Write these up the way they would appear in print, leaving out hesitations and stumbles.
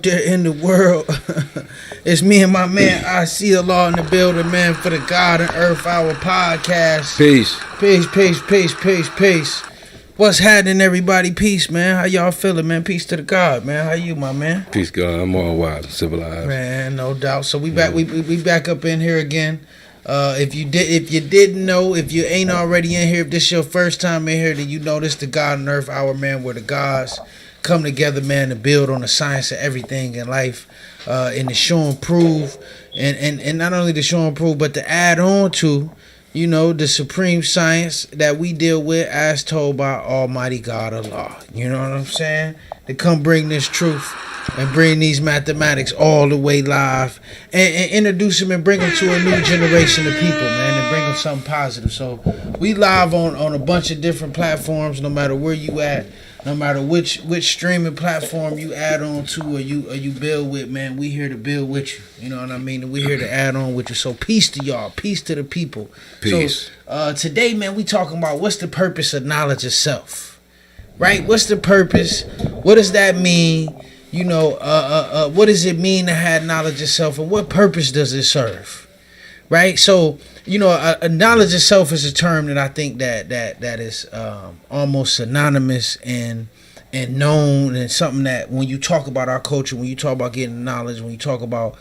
There in the world. It's me and my man I see the law in the building, man, for the God and Earth Hour podcast. Peace. Peace. What's happening, everybody? Peace, man. How y'all feeling, man? Peace to the God, man. How you, my man? Peace, God. I'm all wise, civilized. Man, no doubt. So we back. We back up in here again. If you didn't know, if you ain't already in here, if this your first time in here, then you know this the God and Earth Hour, man, where the gods come together, man, to build on the science of everything in life, and to show and prove, and not only to show and prove, but to add on to, you know, the supreme science that we deal with as told by Almighty God Allah. You know what I'm saying? To come bring this truth and bring these mathematics all the way live and introduce them and bring them to a new generation of people, man, and bring them something positive. So we live on a bunch of different platforms, no matter where you at. No matter which streaming platform you add on to or you build with, man, we here to build with you. You know what I mean? And we here to add on with you. So peace to y'all. Peace to the people. Peace. So today, man, we talking about what's the purpose of knowledge of self. Right? What's the purpose? What does that mean? You know, what does it mean to have knowledge of self, and what purpose does it serve? Right? So, you know, a knowledge of self is a term that I think that is almost synonymous and known, and something that when you talk about our culture, when you talk about getting knowledge, when you talk about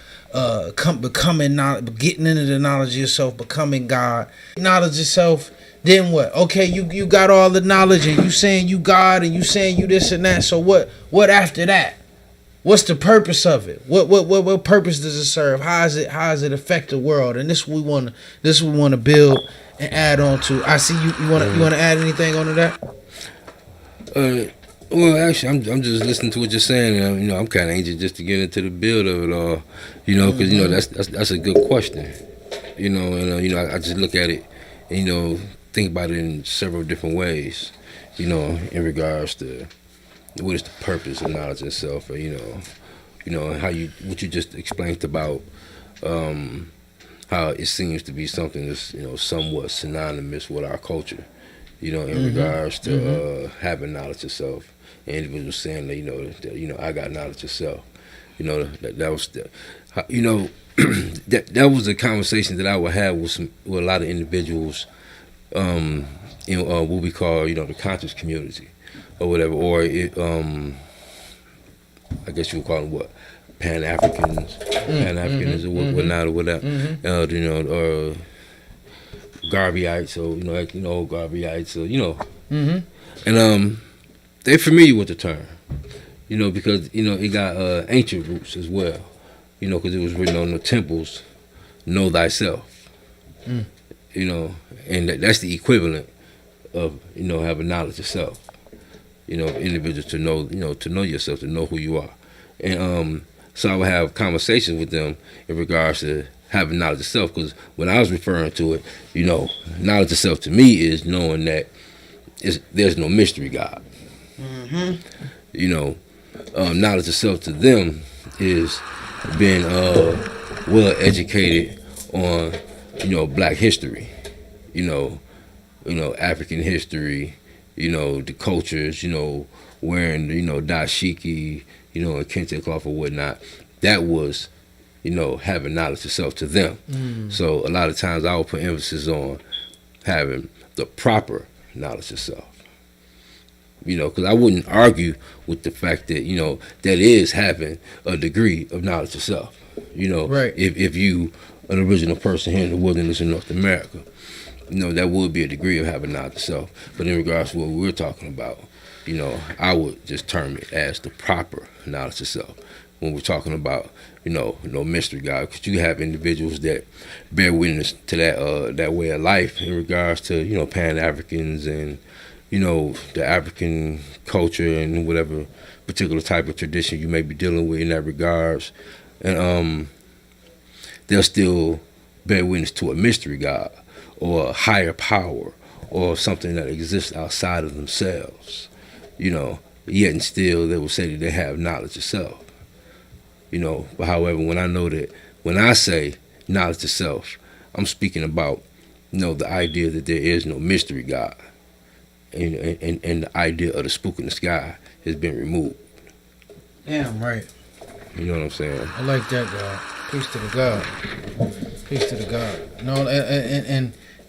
becoming knowledge, getting into the knowledge of yourself, becoming God, knowledge of self. Then what? Okay, you got all the knowledge, and you saying you God, and you saying you this and that. So what after that? What's the purpose of it? What purpose does it serve? How does it affect the world? And this we want to build and add on to. I see you want to add anything onto that? Well, actually, I'm just listening to what you're saying. And, you know, I'm kind of anxious just to get into the build of it all. You know, because you know that's a good question. You know, and you know, I just look at it, and, you know, think about it in several different ways. You know, in regards to what is the purpose of knowledge itself, or you know how what you just explained about how it seems to be something that's, you know, somewhat synonymous with our culture, you know, in regards to having knowledge of self. And individuals saying that, you know, I got knowledge of self. You know, that was you know, that was a conversation that I would have with a lot of individuals, in what we call, you know, the conscious community, or whatever, or I guess you would call them what, Pan-Africans, or whatnot, or whatever, you know, or Garveyites, or Garveyites, or and they're familiar with the term, you know, because you know it got ancient roots as well, you know, because it was written on the temples, "Know thyself," you know, and that's the equivalent of, you know, having knowledge of self. You know, individuals to know, you know, to know yourself, to know who you are. And so I would have conversations with them in regards to having knowledge of self, because when I was referring to it, you know, knowledge of self to me is knowing that there's no mystery God. You know, knowledge of self to them is being well educated on, you know, Black history, you know, African history, you know, the cultures, you know, wearing, you know, dashiki, you know, and kente cloth or whatnot. That was, you know, having knowledge of self to them. So a lot of times I would put emphasis on having the proper knowledge of self. You know, because I wouldn't argue with the fact that, you know, that is having a degree of knowledge of self. You know, right. If you an original person here in the wilderness in North America, you know, that would be a degree of having knowledge of self. But in regards to what we're talking about, you know, I would just term it as the proper knowledge of self. When we're talking about, you know, no mystery God, because you have individuals that bear witness to that way of life in regards to, you know, Pan-Africans and, you know, the African culture and whatever particular type of tradition you may be dealing with in that regards. And they'll still bear witness to a mystery God, or a higher power, or something that exists outside of themselves, you know, yet and still they will say that they have knowledge of self, you know. But however, when I say knowledge of self, I'm speaking about, you know, the idea that there is no mystery God, and the idea of the spook in the sky has been removed. Damn right. You know what I'm saying? I like that, God. Peace to the God. Peace to the God. No,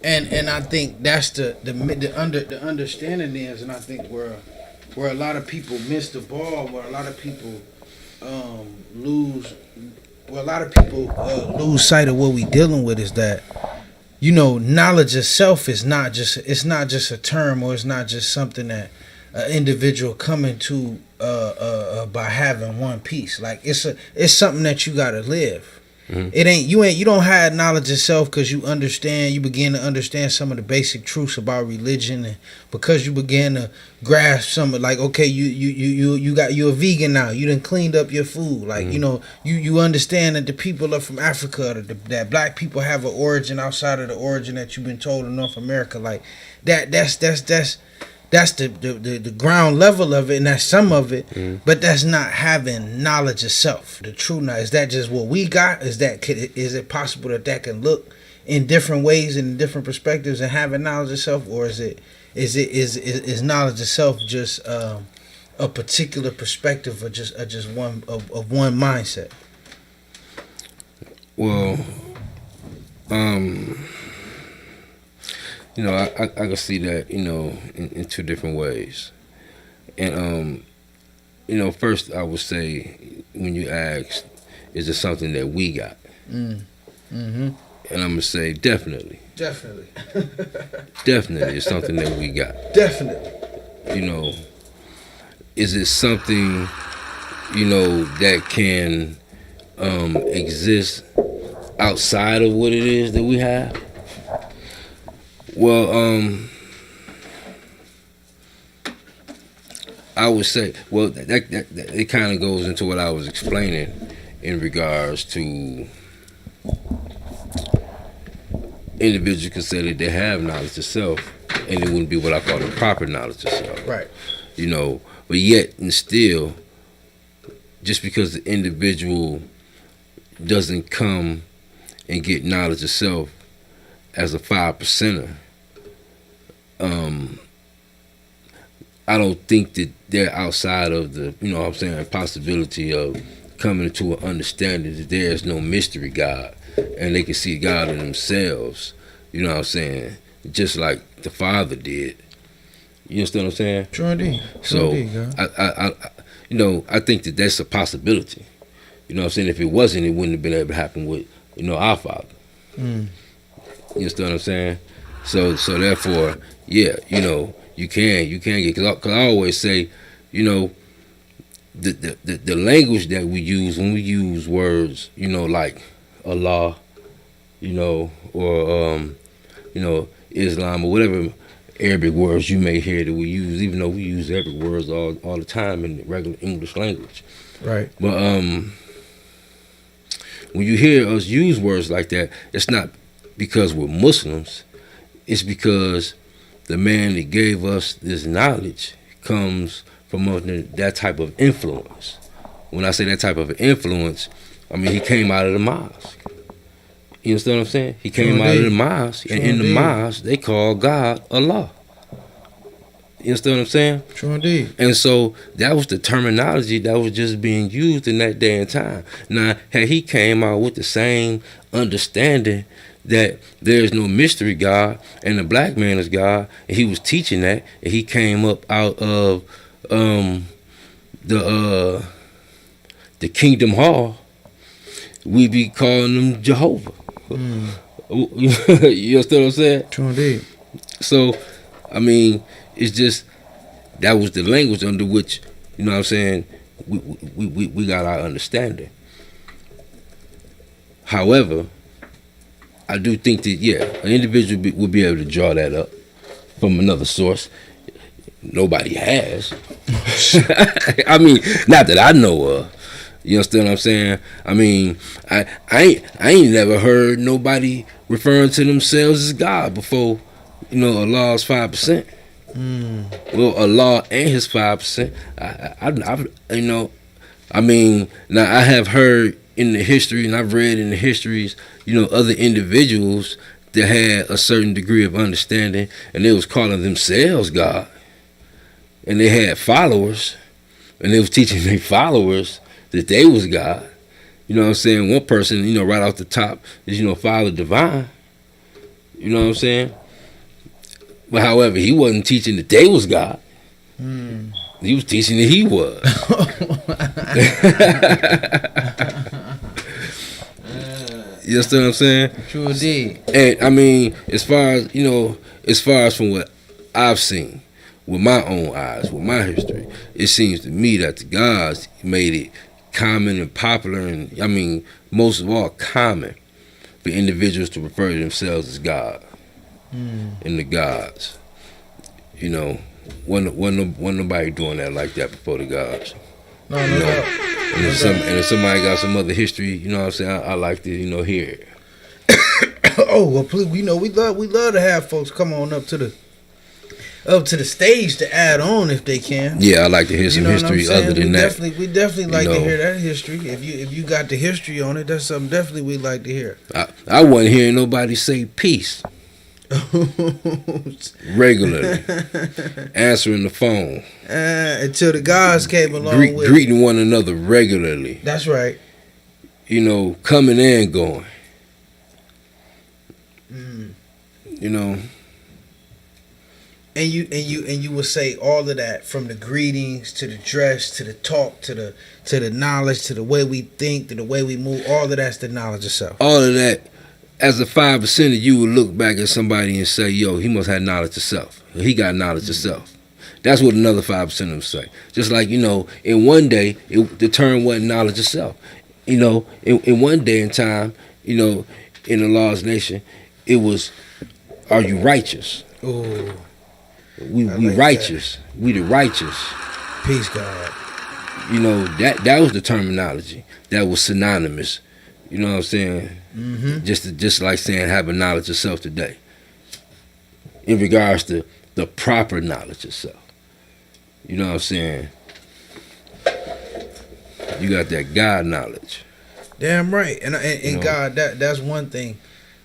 and I think that's the understanding is, and I think where a lot of people miss the ball, where a lot of people lose, where a lot of people lose sight of what we dealing with is that, you know, knowledge itself is not just a term, or it's not just something that an individual coming to by having one piece. Like it's something that you gotta live. Mm-hmm. You don't have knowledge itself because you begin to understand some of the basic truths about religion, and because you begin to grasp some of, like, okay, you're a vegan now, you done cleaned up your food, like, you know, you understand that the people are from Africa, that black people have an origin outside of the origin that you've been told in North America, like that's the ground level of it, and that's some of it, but that's not having knowledge itself. The true knowledge, is that just what we got? Is it possible that can look in different ways and in different perspectives and having knowledge itself, or is knowledge itself just a particular perspective, or just one of one mindset? Well, you know, I can see that, you know, in two different ways. And, you know, first I would say, when you ask, is it something that we got? Mm-hmm. And I'm going to say definitely. Definitely. Definitely it's something that we got. Definitely. You know, is it something, you know, that can exist outside of what it is that we have? Well, I would say, well, that it kind of goes into what I was explaining in regards to individuals can say that they have knowledge of self, and it wouldn't be what I call the proper knowledge of self. Right. You know, but yet and still, just because the individual doesn't come and get knowledge of self as a 5%er, I don't think that they're outside of the, you know what I'm saying, possibility of coming to an understanding that there is no mystery God, and they can see God in themselves, you know what I'm saying, just like the Father did. You understand what I'm saying? Sure indeed. So, I you know, I think that that's a possibility. You know what I'm saying? If it wasn't, it wouldn't have been able to happen with, you know, our Father. You understand what I'm saying? So therefore, yeah, you know, you can get, because I always say, you know, the language that we use when we use words, you know, like Allah, you know, or you know, Islam, or whatever Arabic words you may hear that we use, even though we use Arabic words all the time in the regular English language. Right. But when you hear us use words like that, it's not because we're Muslims. It's because the man that gave us this knowledge comes from under that type of influence. When I say that type of influence, I mean he came out of the mosque. You understand what I'm saying? He came out of the mosque, and in the mosque they call God Allah. You understand what I'm saying? True indeed. And so that was the terminology that was just being used in that day and time. Now, had he came out with the same understanding that there is no mystery God and the black man is God, and he was teaching that, and he came up out of the Kingdom Hall, we be calling him Jehovah. You understand what I'm saying? True indeed. So, I mean, it's just that was the language under which, you know what I'm saying, we got our understanding. However, I do think that, yeah, an individual will be able to draw that up from another source. Nobody has. I mean, not that I know of. You understand what I'm saying? I mean, I ain't never heard nobody referring to themselves as God before, you know, Allah's 5%. Well, Allah and his 5%. I you know, I mean, now I have heard in the history, and I've read in the histories, you know, other individuals that had a certain degree of understanding, and they was calling themselves God, and they had followers, and they was teaching their followers that they was God. You know what I'm saying? One person, you know, right off the top is, you know, Father Divine. You know what I'm saying? But however, he wasn't teaching that they was God. He was teaching that he was. You understand what I'm saying? True indeed. And I mean, as far as from what I've seen with my own eyes, with my history, it seems to me that the gods made it common and popular, and I mean, most of all, common for individuals to refer to themselves as God and the gods. You know, wasn't nobody doing that like that before the gods. No You know, doubt. and if somebody got some other history, you know what I'm saying, I like to, you know, hear it. Oh well, please, we love to have folks come on up to the stage to add on if they can. Yeah, I like to hear some history other than that. We definitely like You to know. hear that history. If you got the history on it, that's something definitely we'd like to hear. I wasn't hearing nobody say peace regularly, answering the phone, Until the gods came along with greeting one another regularly. That's right. You know, coming and going. You know, And you would say all of that, from the greetings to the dress to the talk to the knowledge to the way we think to the way we move. All of that's the knowledge of self. all of that. As a 5%, you would look back at somebody and say, "Yo, he must have knowledge of self. He got knowledge of self." That's what another 5% would say. Just like, you know, in one day, the term wasn't knowledge of self. You know, in one day in time, you know, in the Lord's nation, it was, "Are you righteous?" Ooh, We like righteous. We the righteous. peace, God. You know, that was the terminology that was synonymous. You know what I'm saying? Just like saying having knowledge of self today. In regards to the proper knowledge of self. You know what I'm saying? You got that God knowledge. Damn right. And You know. God, that's one thing.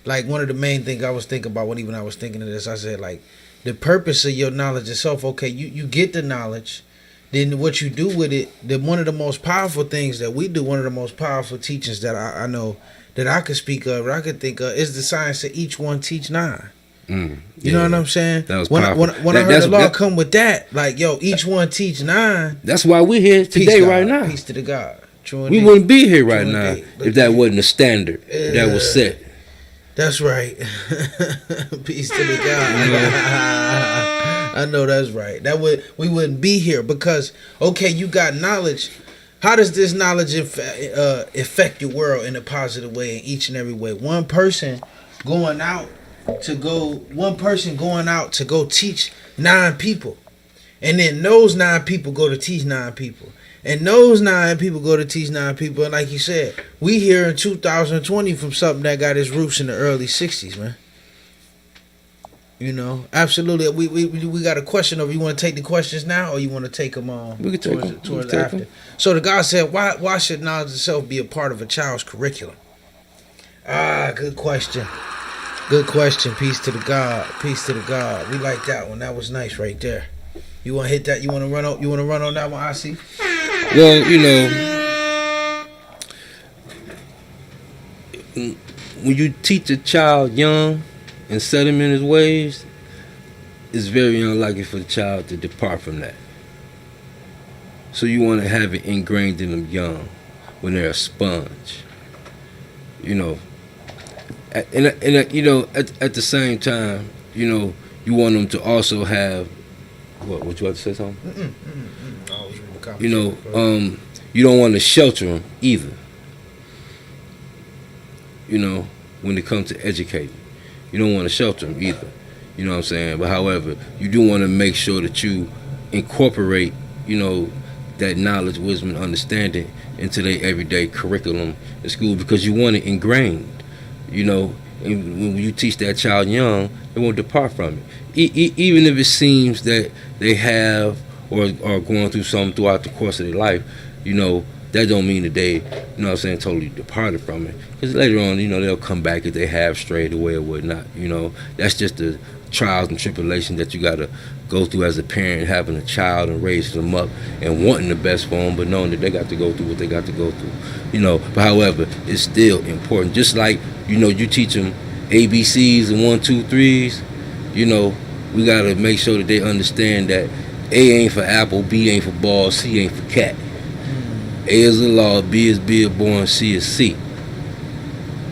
Like, one of the main things I was thinking about when I was thinking of this, I said, like, the purpose of your knowledge itself. Okay, you get the knowledge. Then what you do with it, one of the most powerful things that we do, one of the most powerful teachings that I know that I could speak of, or I could think of, is the science of each one teach nine. You know what I'm saying? That was when powerful. When I heard the law come with that, like, yo, each one teach nine. That's why we're here today, Peace, God. right now. Peace to the God. True We indeed. wouldn't be here right True now indeed. if that wasn't a standard that was set. That's right. Peace to the God. I know that's right. We wouldn't be here because, okay, you got knowledge. How does this knowledge affect your world in a positive way, in each and every way? One person going out to go teach 9 people, and then those 9 people go to teach 9 people. And those 9 people go to teach 9 people. And like you said, we here in 2020 from something that got its roots in the early 60s, man. You know, absolutely. We got a question over. You want to take the questions now, or you want to take them on We can take them. towards We can take after? them. So the guy said, why should knowledge of self be a part of a child's curriculum? Good question. Good question. Peace to the God. Peace to the God. We like that one. That was nice right there. You want to hit that? You want to run on? You want to run on that one? I see. Well, you know, when you teach a child young and set him in his ways, it's very unlikely for the child to depart from that. So you want to have it ingrained in them young, when they're a sponge. You know, and you know, at the same time, you know, you want them to also have what? Would you like to say something? You know, you don't want to shelter them either. You know, when it comes to educating, you don't want to shelter them either. You know what I'm saying? But however, you do want to make sure that you incorporate, you know, that knowledge, wisdom, and understanding into their everyday curriculum in school, because you want it ingrained. You know, and when you teach that child young, they won't depart from it. Even if it seems that they have or are going through something throughout the course of their life, you know, that don't mean that they, you know what I'm saying, totally departed from it. Because later on, you know, they'll come back if they have strayed away or whatnot. You know, that's just the trials and tribulations that you got to go through as a parent, having a child and raising them up and wanting the best for them, but knowing that they got to go through what they got to go through, But however, it's still important. Just like, you teach them ABCs and 1, 2, 3s, we got to make sure that they understand that A ain't for apple, B ain't for ball, C ain't for cat. A is the law, B is born, C is C.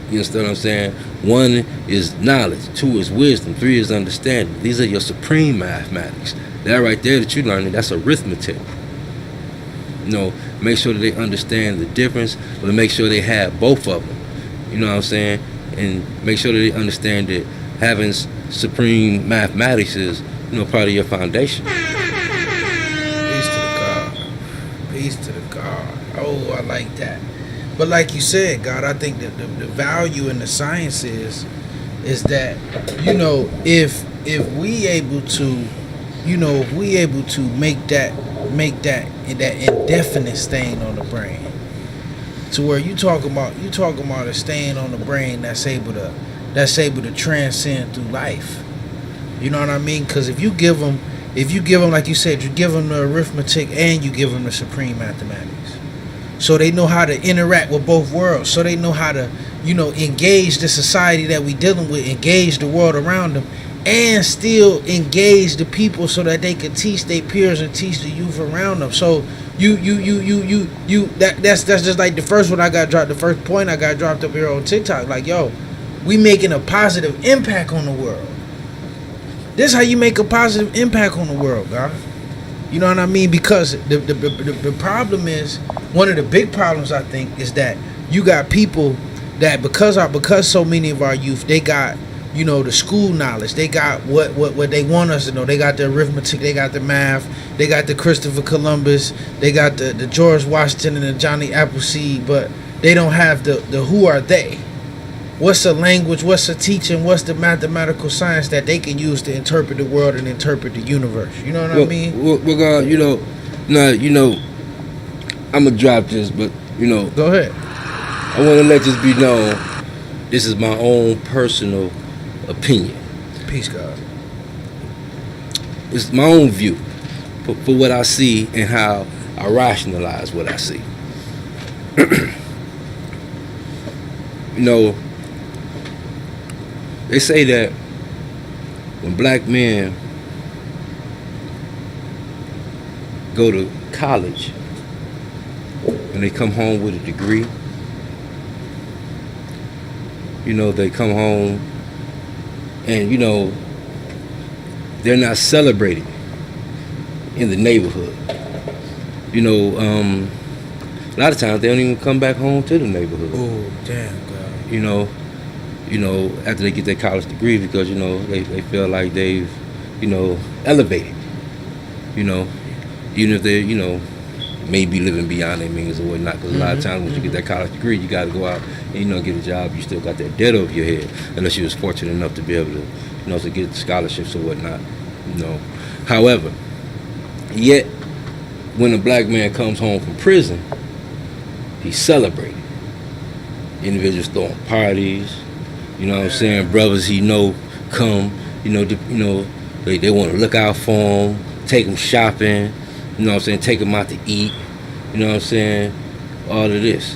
You understand what I'm saying? 1 is knowledge, 2 is wisdom, 3 is understanding. These are your supreme mathematics. That right there that you're learning, that's arithmetic. Make sure that they understand the difference, but make sure they have both of them. You know what I'm saying? And make sure that they understand that having supreme mathematics is, part of your foundation. Peace to the God. Peace to the God. Oh, I like that. But like you said, God, I think that the value in the science is that, if we able to make that indefinite stain on the brain, to where you talking about a stain on the brain that's able to transcend through life. You know what I mean? Because if you give them, like you said, you give them the arithmetic and you give them the supreme mathematics. So they know how to interact with both worlds. So they know how to, engage the society that we dealing with, engage the world around them, and still engage the people so that they can teach their peers and teach the youth around them. So that's just like the first one I got dropped. The first point I got dropped up here on TikTok. Like, yo, we making a positive impact on the world. This is how you make a positive impact on the world, God. You know what I mean? Because the problem is, one of the big problems I think is that you got people that because so many of our youth, they got, the school knowledge, they got what they want us to know. They got the arithmetic, they got the math, they got the Christopher Columbus, they got the George Washington and the Johnny Appleseed, but they don't have the who are they? What's the language? What's the teaching? What's the mathematical science that they can use to interpret the world and interpret the universe? You know what I mean? Well, God, I'm gonna drop this, but Go ahead. I want to let this be known. This is my own personal opinion. Peace, God. It's my own view for what I see and how I rationalize what I see. They say that when black men go to college and they come home with a degree, they come home and, they're not celebrated in the neighborhood. A lot of times they don't even come back home to the neighborhood. Oh, damn, God. After they get their college degree, because, they feel like they've, elevated, even if they're, maybe living beyond their means or whatnot. Because a lot of times when you get that college degree, you got to go out and, get a job. You still got that debt over your head, unless you was fortunate enough to be able to, to get scholarships or whatnot, However, yet, when a black man comes home from prison, he's celebrated. Individuals throwing parties, you know what I'm saying? Brothers he come, they want to look out for him, take him shopping, take him out to eat, you know what I'm saying? All of this.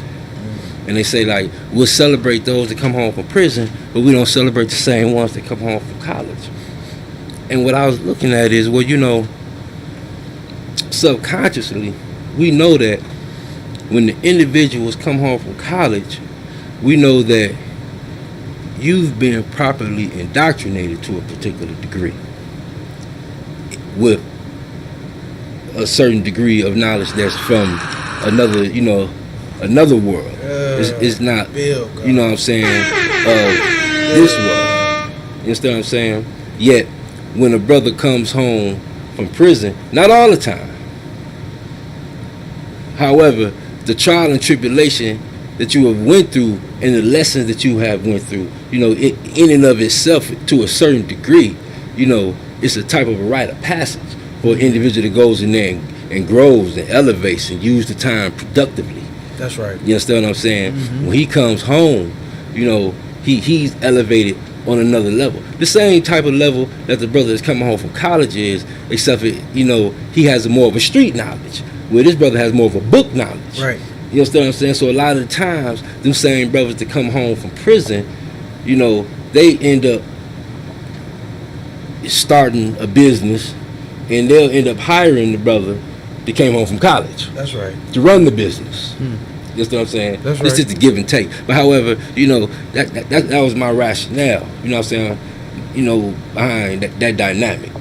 And they say, like, we'll celebrate those that come home from prison, but we don't celebrate the same ones that come home from college. And what I was looking at is, subconsciously, we know that when the individuals come home from college, we know that you've been properly indoctrinated to a particular degree with a certain degree of knowledge that's from another, another world. It's not, you know what I'm saying, of this world. You understand what I'm saying? Yet, when a brother comes home from prison, not all the time. However, the trial and tribulation that you have went through and the lessons that you have went through, in and of itself, to a certain degree, it's a type of a rite of passage for an individual that goes in there and grows and elevates and use the time productively. That's right. You understand what I'm saying? When he comes home, he's elevated on another level. The same type of level that the brother that's coming home from college is, except for, he has more of a street knowledge, where this brother has more of a book knowledge. Right. You understand what I'm saying? So a lot of the times, them same brothers that come home from prison, they end up starting a business, and they'll end up hiring the brother that came home from college. That's right. To run the business. You understand what I'm saying? That's right. It's just a give and take. But however, that was my rationale. You know what I'm saying? Behind that dynamic.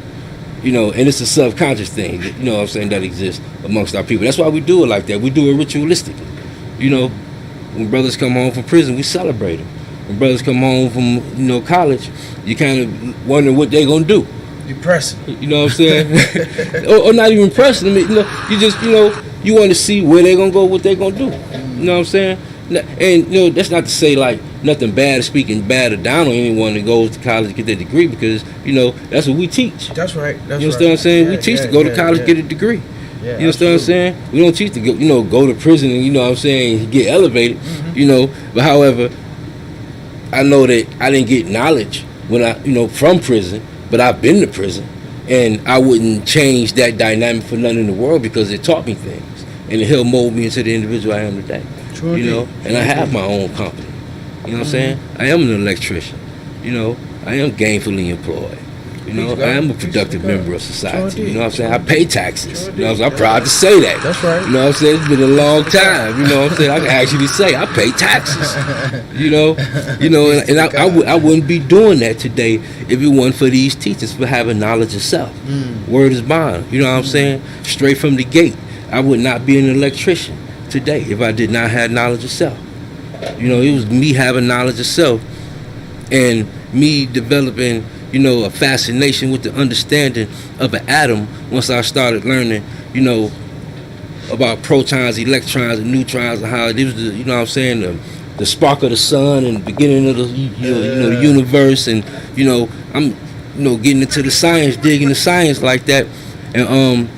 And it's a subconscious thing, what I'm saying, that exists amongst our people. That's why we do it like that. We do it ritualistically. When brothers come home from prison, we celebrate them. When brothers come home from, college, you kind of wonder what they're going to do. You pressing. You know what I'm saying? or not even pressing them. You just, you want to see where they're going to go, what they're going to do. You know what I'm saying? And, that's not to say, like, nothing bad or speaking bad or down on anyone that goes to college to get their degree, because, that's what we teach. That's right. You understand what I'm saying? We teach to go to college, get a degree. Yeah, you understand what I'm saying? We don't teach to go to prison and, you know what I'm saying, get elevated, But however, I know that I didn't get knowledge when I, from prison, but I've been to prison, and I wouldn't change that dynamic for nothing in the world, because it taught me things, and it helped mold me into the individual I am today. True And I have my own company. You know what I'm saying? I am an electrician. I am gainfully employed. I am a productive member of society. You know what I'm saying? I pay taxes. I'm proud to say that. That's right. You know what I'm saying? It's been a long time. You know what I'm saying? I can actually say I pay taxes. And I wouldn't be doing that today if it wasn't for these teachers for having knowledge of self. Word is bond. You know what I'm saying? Straight from the gate. I would not be an electrician today if I did not have knowledge of self. It was me having knowledge of self and me developing, a fascination with the understanding of an atom once I started learning, about protons, electrons, and neutrons, and how it was the, the spark of the sun and the beginning of the, the universe, and, I'm, getting into the science, digging the science like that, and,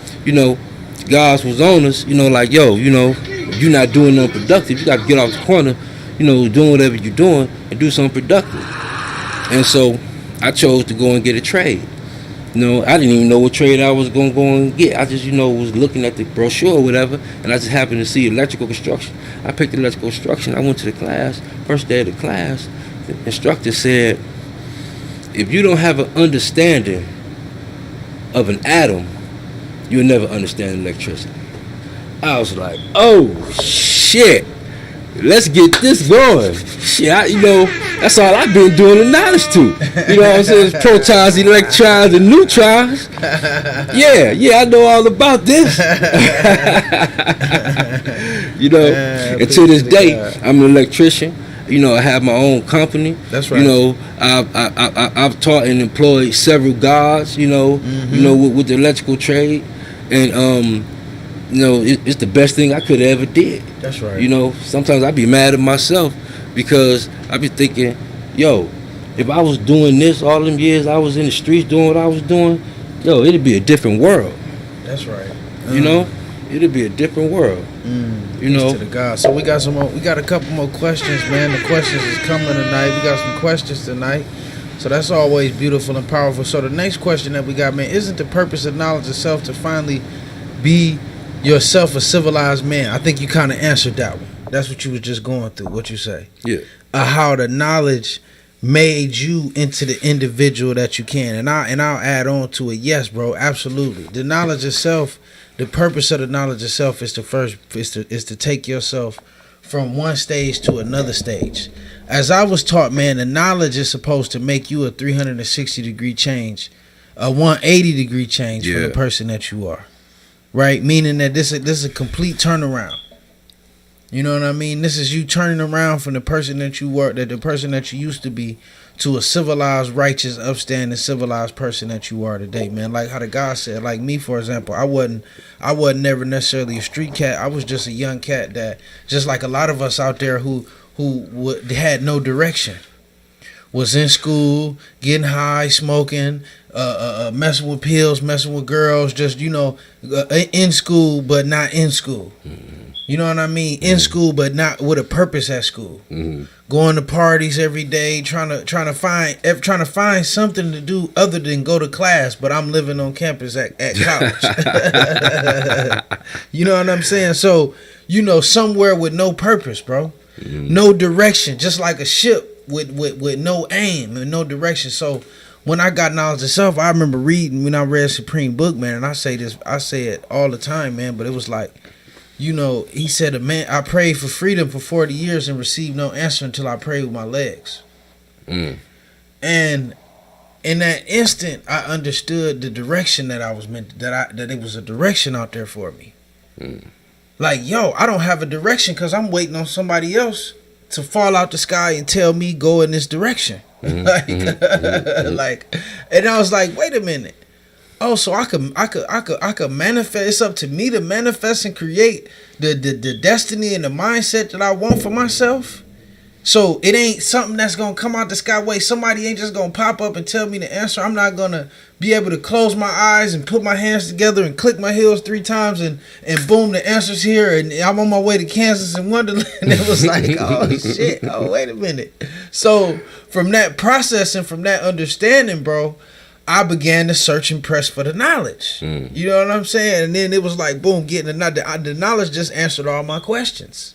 God was on us, like, yo, if you're not doing nothing productive, you got to get off the corner, doing whatever you're doing and do something productive. And so I chose to go and get a trade. I didn't even know what trade I was going to go and get. I just, was looking at the brochure or whatever, and I just happened to see electrical construction. I picked electrical construction. I went to the class. First day of the class, the instructor said, if you don't have an understanding of an atom, you'll never understand electricity. I was like, oh, shit. Let's get this going. Shit, that's all I've been doing the knowledge to. You know what I'm saying? It's protons, electrons, and neutrons. Yeah, I know all about this. And to this day, I'm an electrician. I have my own company. That's right. I've taught and employed several guards, with the electrical trade. And, it's the best thing I could have ever did. That's right. Sometimes I be mad at myself because I be thinking, yo, if I was doing this all them years I was in the streets doing what I was doing, it'd be a different world. That's right. It'd be a different world. Peace to the God. So we got some more. We got a couple more questions, man. The questions is coming tonight. We got some questions tonight. So that's always beautiful and powerful. So the next question that we got, man, isn't the purpose of knowledge of self to finally be yourself a civilized man? I think you kind of answered that one. That's what you was just going through. What you say? Yeah. How the knowledge made you into the individual that you can, and I'll add on to it. Yes, bro, absolutely. The knowledge of self, the purpose of the knowledge of self is to take yourself from one stage to another stage. As I was taught, man, the knowledge is supposed to make you a 360-degree change, a 180-degree change from the person that you are. Right? Meaning that this is a complete turnaround. You know what I mean? This is you turning around from the person that you were, the person that you used to be, to a civilized, righteous, upstanding, civilized person that you are today, man. Like how the guy said, like me, for example, I wasn't never necessarily a street cat. I was just a young cat that, just like a lot of us out there who had no direction, was in school, getting high, smoking, messing with pills, messing with girls, just, in school, but not in school. You know what I mean? In school, but not with a purpose at school. Going to parties every day, trying to find something to do other than go to class. But I'm living on campus at college. You know what I'm saying? So, you know, somewhere with no purpose, bro. No direction, just like a ship with no aim and no direction. So when I got knowledge of self, I remember reading when I read Supreme Book, man, and I say it all the time, man, but it was like, you know, he said, I prayed for freedom for 40 years and received no answer until I prayed with my legs. And in that instant, I understood the direction that I was meant, that it was a direction out there for me. Like, yo, I don't have a direction because I'm waiting on somebody else to fall out the sky and tell me go in this direction. Like, and I was like, wait a minute. Oh, so I could manifest. It's up to me to manifest and create the destiny and the mindset that I want for myself. So it ain't something that's gonna come out the skyway. Somebody ain't just gonna pop up and tell me the answer. I'm not gonna be able to close my eyes and put my hands together and click my heels 3 times and boom, the answer's here and I'm on my way to Kansas and Wonderland. And it was like, oh shit, oh wait a minute. So from that process and from that understanding, bro, I began to search and press for the knowledge. You know what I'm saying? And then it was like, boom, getting the knowledge just answered all my questions.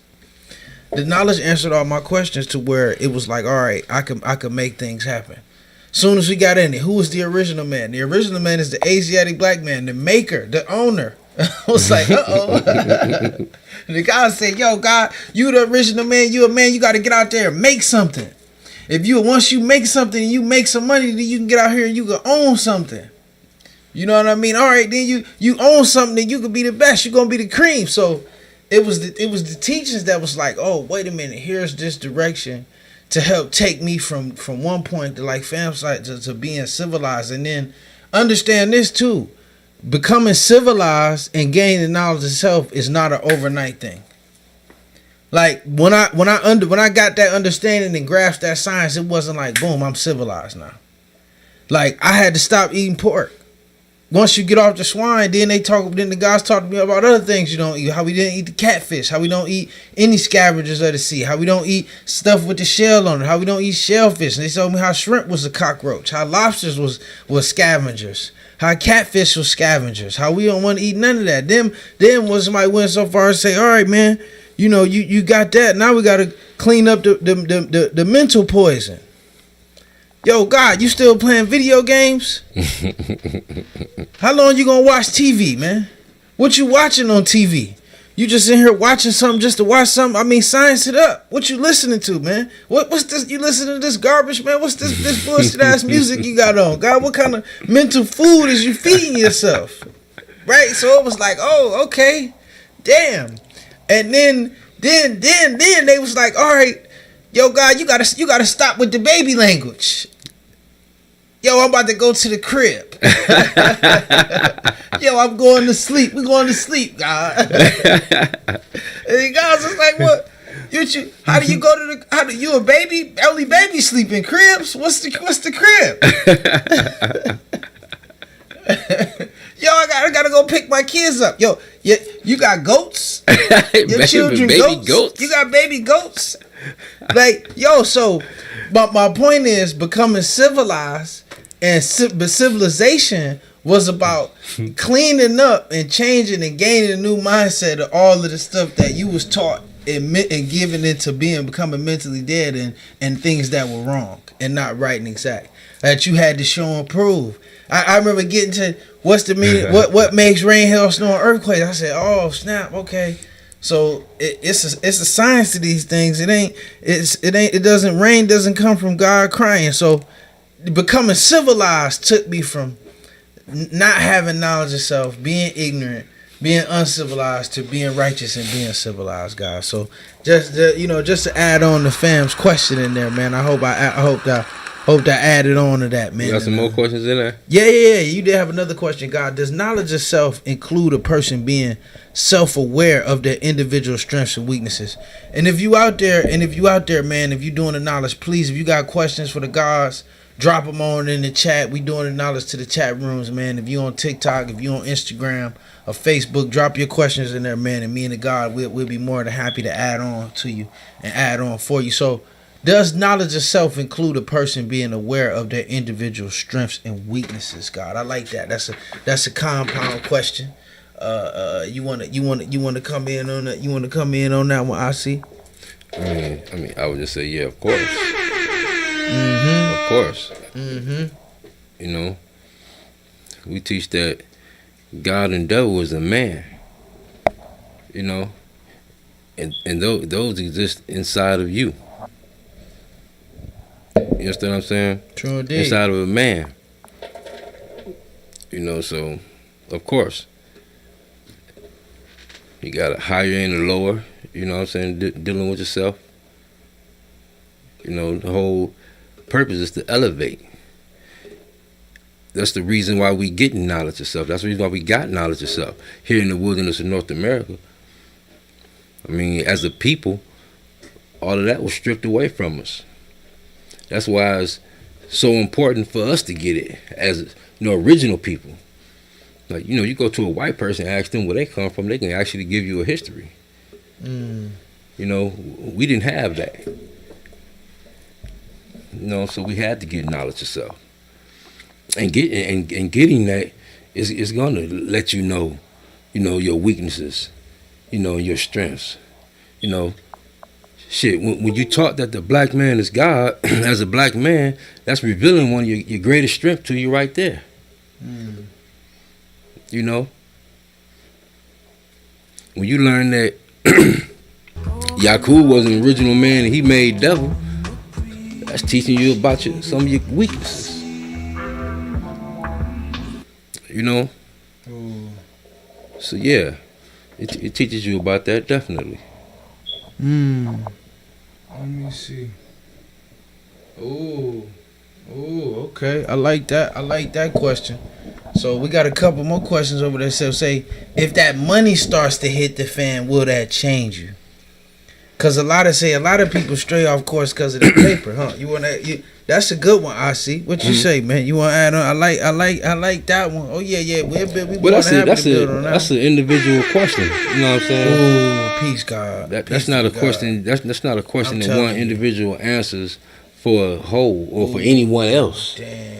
The knowledge answered all my questions to where it was like, all right, I could make things happen. Soon as we got in it, who was the original man? The original man is the Asiatic black man, the maker, the owner. I was like, uh-oh. The guy said, yo, God, you the original man, you a man, you got to get out there and make something. Once you make something and you make some money, then you can get out here and you can own something. You know what I mean? All right, then you own something, then you can be the best. You're gonna be the cream. So it was the teachings that was like, oh, wait a minute, here's this direction to help take me from one point to like fam site to being civilized. And then understand this too. Becoming civilized and gaining knowledge of self is not an overnight thing. Like when I got that understanding and grasped that science, it wasn't like boom, I'm civilized now. Like I had to stop eating pork. Once you get off the swine, then the guys talk to me about other things you don't eat. How we didn't eat the catfish, how we don't eat any scavengers of the sea, how we don't eat stuff with the shell on it, how we don't eat shellfish. And they told me how shrimp was a cockroach, how lobsters was scavengers, how catfish was scavengers, how we don't want to eat none of that. Then when somebody went so far as say, all right, man, you know, you got that. Now we got to clean up the mental poison. Yo, God, you still playing video games? How long you gonna watch TV, man? What you watching on TV? You just in here watching something just to watch something? I mean, science it up. What you listening to, man? What's this? You listening to this garbage, man? What's this bullshit ass music you got on? God, what kind of mental food is you feeding yourself? Right? So it was like, oh, okay, damn. And then they was like, all right, yo, God, you gotta stop with the baby language. Yo, I'm about to go to the crib. Yo, I'm going to sleep. We're going to sleep, God. And the guys was like, what? How do you go to you a baby? Only babies sleep in cribs? What's the crib? Yo, I gotta go pick my kids up. Yo, you got goats? Your children baby goats? You got baby goats? Like, yo, so but my point is becoming civilized, but civilization was about cleaning up and changing and gaining a new mindset of all of the stuff that you was taught and giving into becoming mentally dead and things that were wrong and not right and exact that you had to show and prove. I remember getting to what's the meaning, what makes rain, hail, snow, and earthquake. I said, oh snap, okay. So it's a science to these things. It doesn't rain doesn't come from God crying. So becoming civilized took me from not having knowledge of self, being ignorant, being uncivilized, to being righteous and being civilized, guys. So just to add on the fam's question in there, man. I hope that added on to that, man. You got some more questions in there? Yeah. You did have another question, God. Does knowledge of self include a person being self-aware of their individual strengths and weaknesses? And if you out there, man, if you doing the knowledge, please, if you got questions for the gods, drop them on in the chat. We doing the knowledge to the chat rooms, man. If you on TikTok, if you on Instagram or Facebook, drop your questions in there, man. And me and the God, we'll be more than happy to add on to you and add on for you. So, does knowledge of self include a person being aware of their individual strengths and weaknesses? God, I like that. That's a compound question. You wanna come in on that? You wanna come in on that one? I see. I mean, I would just say, yeah, of course. Mm-hmm. Of course. Mm-hmm. You know, we teach that God and devil is a man. You know, and those exist inside of you. You understand what I'm saying? True indeed. Inside of a man. You know, so of course you got a higher and a lower. You know what I'm saying? Dealing with yourself. You know, the whole purpose is to elevate. That's the reason why we get knowledge of self. That's the reason why we got knowledge of self here in the wilderness of North America. I mean, as a people, all of that was stripped away from us. That's why it's so important for us to get it as, original people. Like, you go to a white person, ask them where they come from, they can actually give you a history. We didn't have that. So we had to get knowledge of self. And getting that is gonna let you know your weaknesses, your strengths. Shit, when you taught that the black man is God, as a black man, that's revealing one of your greatest strength to you right there. When you learn that Yakub was an original man and he made devil, that's teaching you about some of your weaknesses. So yeah, it teaches you about that, definitely. Let me see. Ooh, okay. I like that question. So we got a couple more questions over there. So say, if that money starts to hit the fan, will that change you? Cause a lot of people stray off course because of the paper, huh? That's a good one. I see. What you say, man? You want to add on? I like that one. Oh yeah. But that's an individual question. You know what I'm saying? Oh, peace, God. That's not a question. That's not a question that one individual answers for a whole or for anyone else. Damn.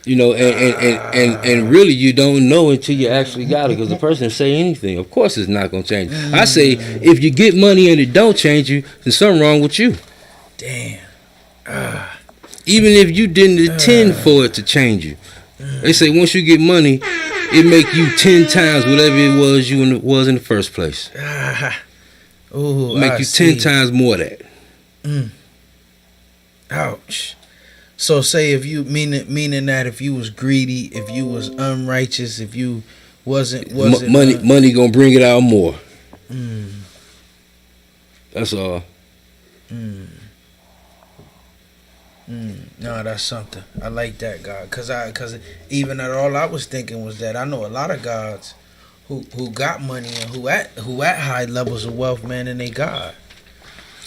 And really you don't know until you actually got it, because the person say anything. Of course it's not gonna change. I say if you get money and it don't change you, there's something wrong with you. Damn. Even if you didn't intend for it to change you. They say once you get money, it make you 10 times whatever it was you was in the first place. Make you 10 times more of that. Ouch. So say if you meaning that if you was greedy, if you was unrighteous, if you wasn't money gonna bring it out more. That's all. No, that's something. I like that, God, cause even at all I was thinking was that I know a lot of gods who got money and who at high levels of wealth, man, and they God.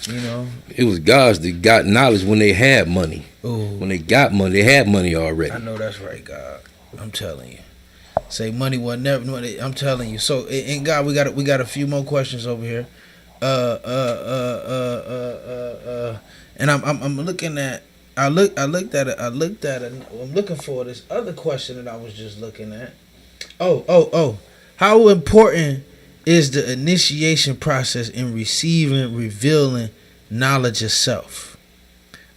It was gods that got knowledge when they had money. Ooh. When they got money, they had money already. I know that's right, God. I'm telling you. Say money was never. I'm telling you. So, and God, we got a few more questions over here. And I'm looking at. I'm looking for this other question that I was just looking at. Oh. How important is the initiation process in revealing knowledge of self?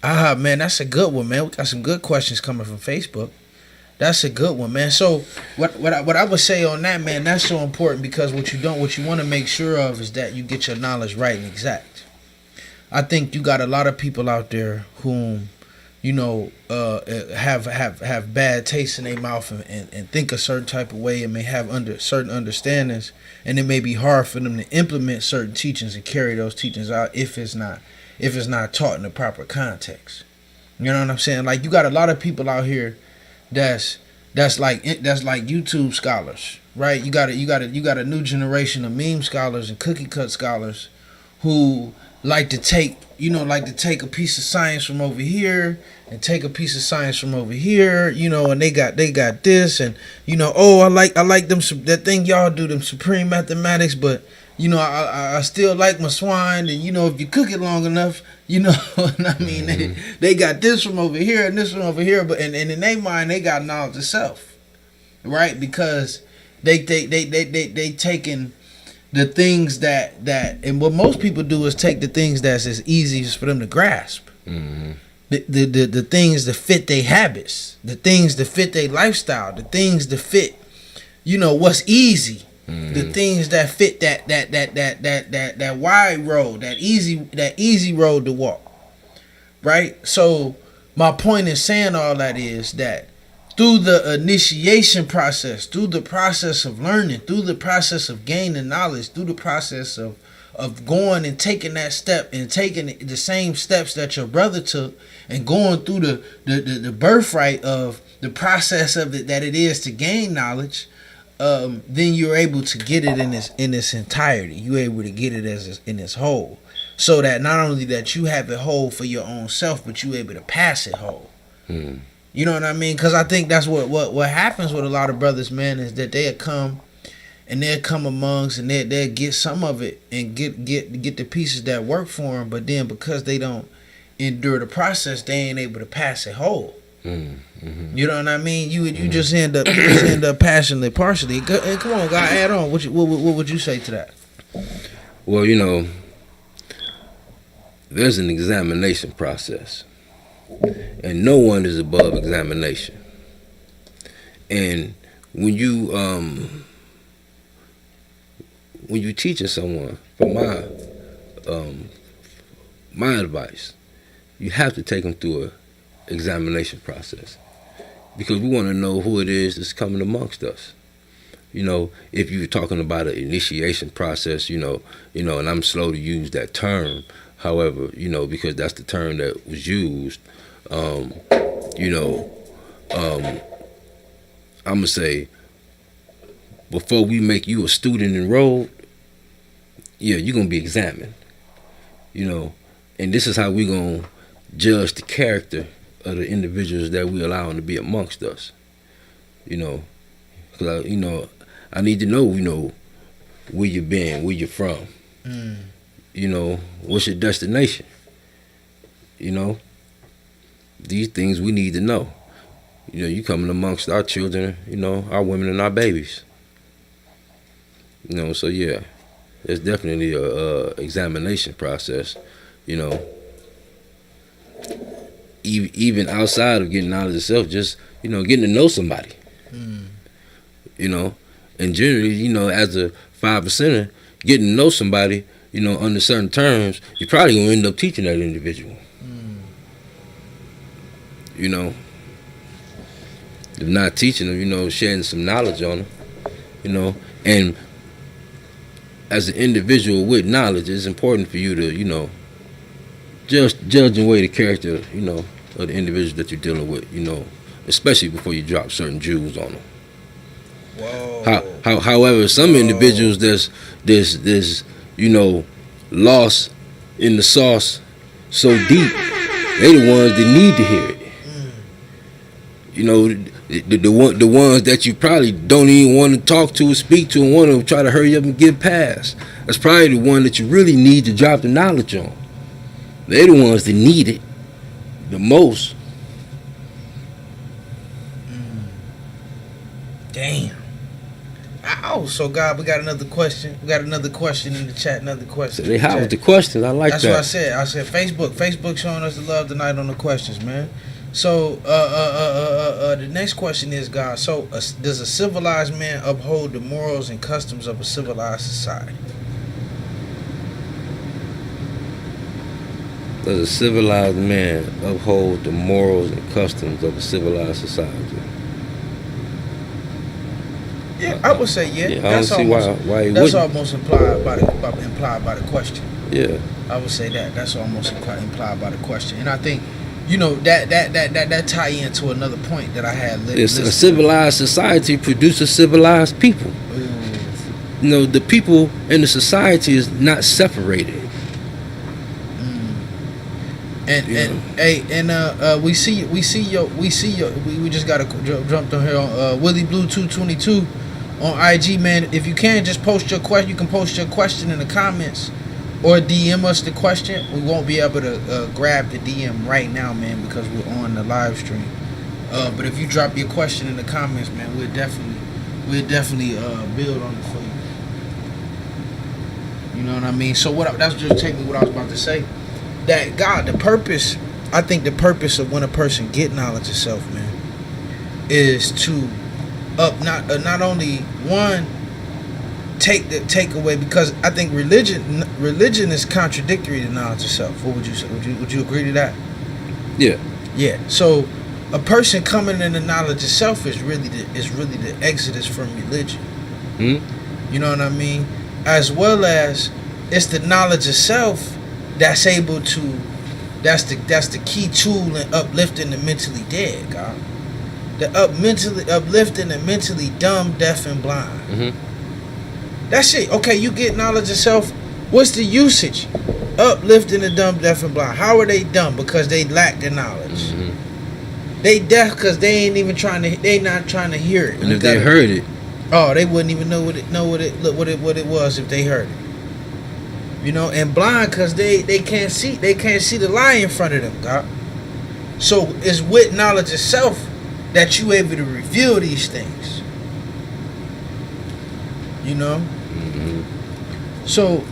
Man, that's a good one, man. We got some good questions coming from Facebook. That's a good one, man. So what I would say on that, man, that's so important, because what you want to make sure of is that you get your knowledge right and exact. I think you got a lot of people out there whom have bad taste in their mouth and think a certain type of way and may have certain understandings, and it may be hard for them to implement certain teachings and carry those teachings out if it's not taught in the proper context. You know what I'm saying? Like, you got a lot of people out here that's like YouTube scholars, right? You got a new generation of meme scholars and cookie cut scholars who like to take a piece of science from over here and take a piece of science from over here, and they got this, and oh, I like them that thing y'all do, them supreme mathematics, but I still like my swine, and if you cook it long enough, and I mean they got this from over here and this from over here, but and in their mind they got knowledge of self, right? Because they taking the things that and what most people do is take the things that's as easy as for them to grasp. Mm-hmm. The things that fit their habits, the things that fit their lifestyle, the things that fit what's easy, the things that fit that wide road, that easy road to walk, right? So my point in saying all that is that through the initiation process, through the process of learning, through the process of gaining knowledge, through the process of going and taking that step and taking the same steps that your brother took and going through the birthright of the process of it that it is to gain knowledge, then you're able to get it in its entirety. You're able to get it in its whole, so that not only that you have it whole for your own self, but you're able to pass it whole. Mm. You know what I mean? Because I think that's what happens with a lot of brothers, man, is that they'll come amongst and they'll get some of it and get the pieces that work for them, but then because they don't endure the process, they ain't able to pass it whole. Mm-hmm. You know what I mean? You just end up passing it partially. Hey, come on, God, add on. What would you say to that? Well, there's an examination process. And no one is above examination. And when you teaching someone, from my advice, you have to take them through a examination process, because we want to know who it is that's coming amongst us. If you're talking about an initiation process, and I'm slow to use that term. However, because that's the term that was used. I'm gonna say, before we make you a student enrolled, you're gonna be examined. And this is how we gonna judge the character of the individuals that we allowing to be amongst us. Because I need to know, where you been, where you're from. What's your destination? These things we need to know. You coming amongst our children, our women and our babies. So yeah, it's definitely a examination process. Even outside of getting knowledge of self, just getting to know somebody. And generally, as a 5%er, getting to know somebody, under certain terms, you're probably gonna end up teaching that individual. If not teaching them, sharing some knowledge on them, and as an individual with knowledge, it's important for you to, judge and weigh the character, of the individual that you're dealing with, especially before you drop certain jewels on them. Whoa. However, some individuals there's lost in the sauce so deep, they the ones that need to hear it. The ones that you probably don't even want to talk to or speak to and want to try to hurry up and get past. That's probably the one that you really need to drop the knowledge on. They're the ones that need it the most. Damn. Oh, so God, we got another question. We got another question in the chat. Another question. So they hot with the questions. I like that. That's what I said. Facebook showing us the love tonight on the questions, man. So the next question is, God. So does a civilized man uphold the morals and customs of a civilized society? Does a civilized man uphold the morals and customs of a civilized society? Yeah, I would say yeah. I don't see why he that's wouldn't. almost implied by the question. Yeah. I would say that's almost implied by the question, and I think that tie into another point that I had. A civilized society produces civilized people. The people in the society is not separated. We just got jumped on here on Willie Blue 222 on IG, man. If you can, just post your question. You can post your question in the comments or DM us the question. We won't be able to grab the DM right now, man, because we're on the live stream. But if you drop your question in the comments, man, we'll definitely build on it for you. You know what I mean? So that's just take me what I was about to say. That God, the purpose of when a person get knowledge of self, man, is to not only one take away, because I think religion is contradictory to knowledge of self. What would you say? Would you agree to that? Yeah. Yeah. So a person coming into knowledge of self is really the exodus from religion. Mm-hmm. You know what I mean? As well as it's the knowledge of self that's able to that's the key tool in uplifting the mentally dead, God. Uplifting the mentally dumb, deaf, and blind. Mm-hmm. That's it. Okay, you get knowledge of self. What's the usage? Uplifting the dumb, deaf, and blind. How are they dumb? Because they lack the knowledge. Mm-hmm. They deaf because they not trying to hear it. And if they heard it, they wouldn't even know what it was if they heard it. You know, and blind because they can't see the lie in front of them, God. So it's with knowledge of self that you able to reveal these things. You know? mm-hmm. So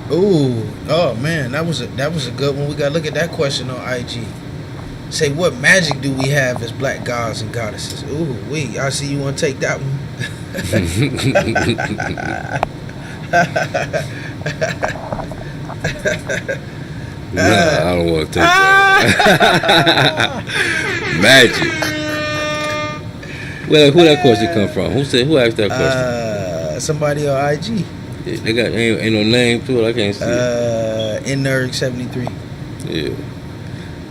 oh man, that was a good one. We gotta look at that question on IG. Say, what magic do we have as black gods and goddesses? I see you want to take that one. Nah, I don't want to take that. Magic. Well, who that question come from? Who asked that question? Somebody on IG. They got ain't no name to it. I can't see it. Nerd73. Yeah.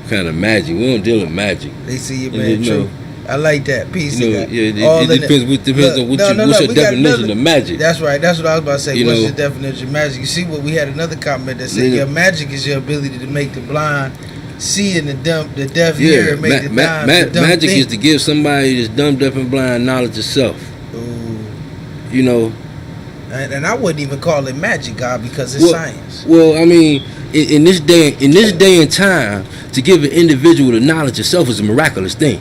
Kind of magic. We don't deal with magic. They see you, man. True. I like that. Peace. It depends on what's your definition of magic. That's right. That's what I was about to say. What's your definition of magic? You see what we had another comment that said your magic is your ability to make the blind see and the deaf hear and make the dumb magic think. is to give somebody that's dumb, deaf, and blind knowledge of self. Ooh. You know. And I wouldn't even call it magic, God, because it's science. Well, I mean, in this day and time, to give an individual the knowledge of self is a miraculous thing.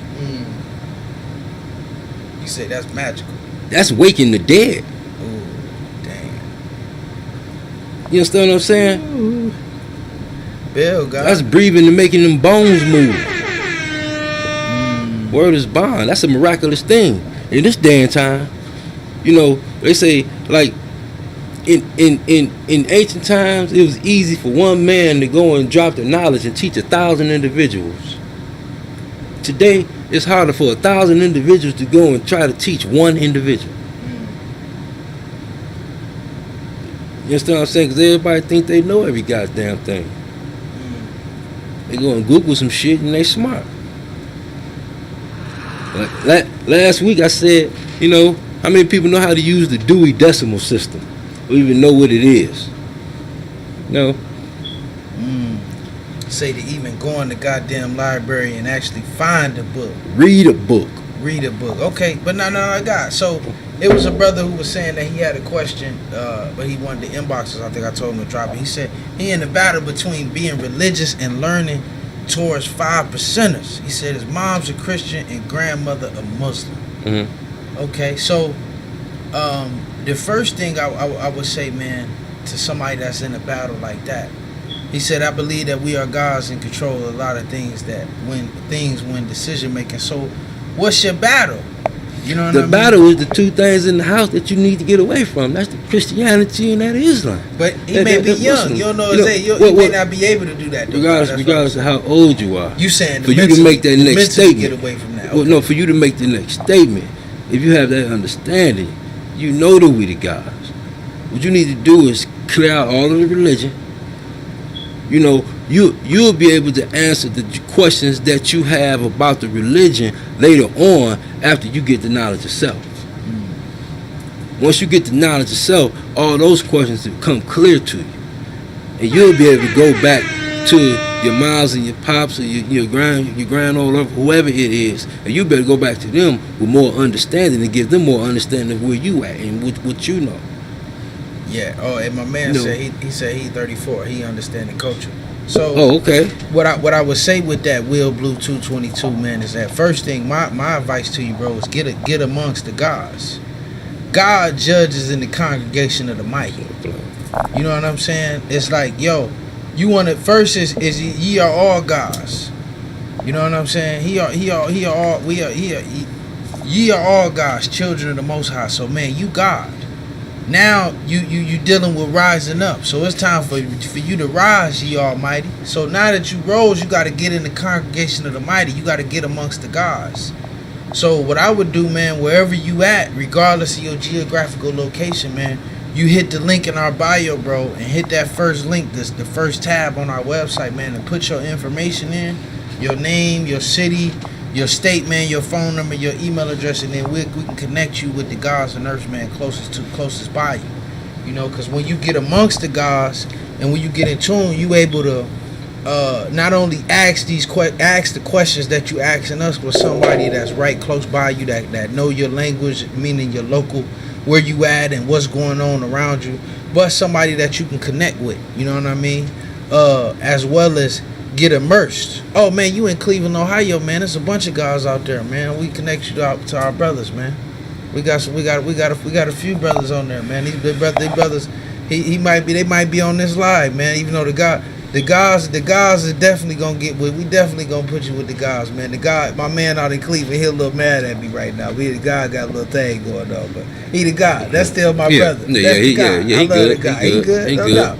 You say that's magical. That's waking the dead. Ooh, damn. You understand what I'm saying? Ooh. Bill, God. That's breathing and making them bones move. Word is bond. That's a miraculous thing. In this day and time, you know, they say, like, in ancient times, it was easy for one man to go and drop the knowledge and teach 1,000 individuals. Today, it's harder for 1,000 individuals to go and try to teach one individual. You understand what I'm saying? Because everybody think they know every goddamn thing. They go and Google some shit and they smart. Like, last week I said, you know, how many people know how to use the Dewey Decimal System? Or even know what it is? No. Say to even go in the goddamn library and actually find a book. Read a book. Okay, but no, I got. So it was a brother who was saying that he had a question, but he wanted the inboxes. I think I told him to drop it. He said he in the battle between being religious and learning towards 5%ers. He said his mom's a Christian and grandmother a Muslim. Mm-hmm. Okay, so the first thing I would say, man, to somebody that's in a battle like that, he said, I believe that we are gods and control a lot of things when decision making. So what's your battle? You know what I mean? The battle is the two things in the house that you need to get away from. That's the Christianity and that Islam. But he may be young. Muslim. You don't know his age. He may not be able to do that. Regardless of how old you are. You saying for you to make that next statement. Get away from that. Okay. Well, no, for you to make the next statement, if you have that understanding, you know that we the gods. What you need to do is clear out all of the religion. You know, you'll be able to answer the questions that you have about the religion later on after you get the knowledge of self. Once you get the knowledge of self, all those questions will become clear to you. And you'll be able to go back to your moms and your pops or your grandma, whoever it is, and you better go back to them with more understanding and give them more understanding of where you at and what you know. Yeah. Oh, and my man said he said he 34. He understand the culture. So okay. What I would say with that Will Blue 222, man, is that first thing my advice to you, bro, is get amongst the gods. God judges in the congregation of the mighty. You know what I'm saying? It's like, yo, you want it first is ye are all gods. You know what I'm saying? Ye are all gods, children of the Most High. So man, you God. Now you dealing with rising up. So it's time for you to rise, ye almighty. So now that you rose, you got to get in the congregation of the mighty. You got to get amongst the gods. So what I would do, man, wherever you at, regardless of your geographical location, man, you hit the link in our bio, bro, and hit that first link, the first tab on our website, man, and put your information in, your name, your city, your state, man, your phone number, your email address, and then we can connect you with the gods and earth, man, closest by you. You know, because when you get amongst the gods and when you get in tune, you able to not only ask the questions that you asking us, but somebody that's right close by you that know your language, meaning your local, where you at and what's going on around you, but somebody that you can connect with. You know what I mean? As well as get immersed. Oh man, you in Cleveland, Ohio, man. There's a bunch of guys out there, man. We connect you out to our brothers, man. We got a few brothers on there, man. They brothers. They might be on this live, man. Even though the guys is definitely gonna get with. We definitely gonna put you with the guys, man. The guy, my man out in Cleveland, he a little mad at me right now. The guy got a little thing going on, but he the guy. That's still my brother. That's the guy. He good. He good.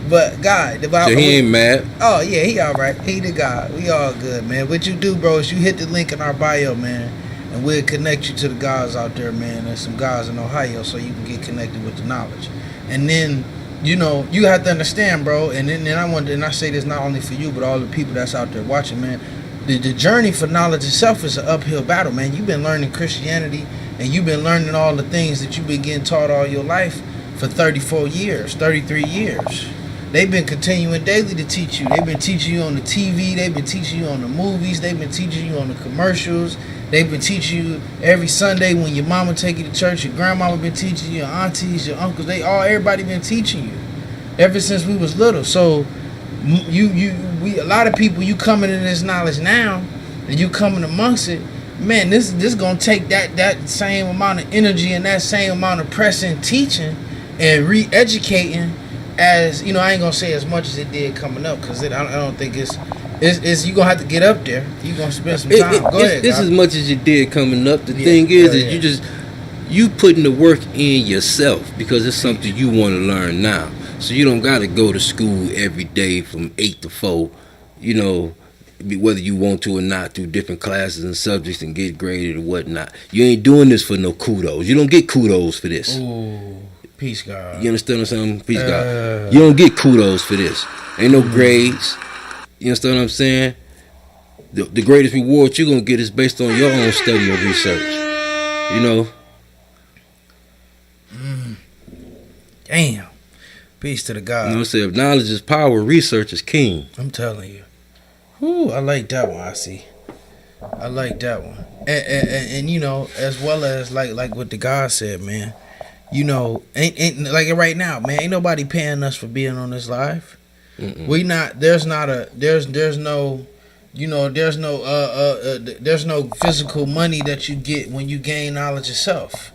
But guy, so he ain't mad. Oh yeah, he all right. He the guy. We all good, man. What you do, bro, is you hit the link in our bio, man, and we'll connect you to the guys out there, man. There's some guys in Ohio, so you can get connected with the knowledge. And then, you know, you have to understand, bro. And then I say this not only for you, but all the people that's out there watching, man. The journey for knowledge itself is an uphill battle, man. You've been learning Christianity, and you've been learning all the things that you've been getting taught all your life for 34 years, 33 years. They've been continuing daily to teach you. They've been teaching you on the TV. They've been teaching you on the movies. They've been teaching you on the commercials. They've been teaching you every Sunday when your mama take you to church. Your grandmama been teaching you. Your aunties, your uncles. Everybody been teaching you ever since we was little. So a lot of people, you coming in this knowledge now, and you coming amongst it. Man, this gonna take that same amount of energy and that same amount of pressing teaching and re-educating. As you know, I ain't gonna say as much as it did coming up, because I don't think it's you gonna have to get up there. You gonna spend some time. Go ahead. It's as much as you did coming up. The thing is you putting the work in yourself, because it's something you want to learn now. So you don't gotta go to school every day from 8 to 4. You know, whether you want to or not, through different classes and subjects and get graded or whatnot. You ain't doing this for no kudos. You don't get kudos for this. Ooh. Peace, God. You understand what I'm saying? Peace, God. You don't get kudos for this. Ain't no grades. You understand what I'm saying? The greatest reward you're going to get is based on your own study and research. You know? Damn. Peace to the God. You know what I'm saying? If knowledge is power, research is king. I'm telling you. Ooh, I like that one, I see. I like that one. And you know, as well as like what the God said, man. You know, ain't like right now, man. Ain't nobody paying us for being on this live. Mm-mm. There's no physical money that you get when you gain knowledge yourself.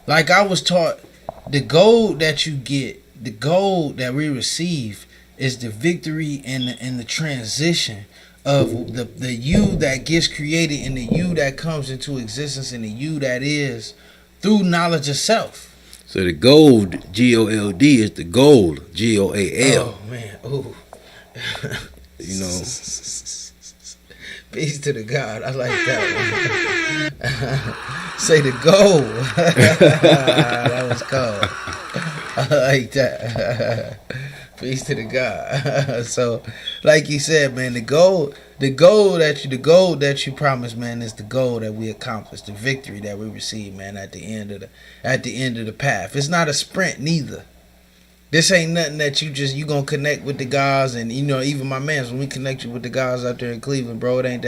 Like I was taught, the gold that you get, the gold that we receive, is the victory and the transition of the you that gets created and the you that comes into existence and the you that is through knowledge itself. So the gold, G-O-L-D, is the gold, G-O-A-L. Oh, man. Ooh. You know. Peace to the God. I like that one. Say the gold. That was cold. I like that. Peace to the God. So, like you said, man, the gold that you promised, man, is the goal that we accomplished, the victory that we receive, man, at the end of the path. It's not a sprint neither. This ain't nothing that you gonna connect with the guys, and you know, even my mans, when we connect you with the guys out there in Cleveland, bro, it ain't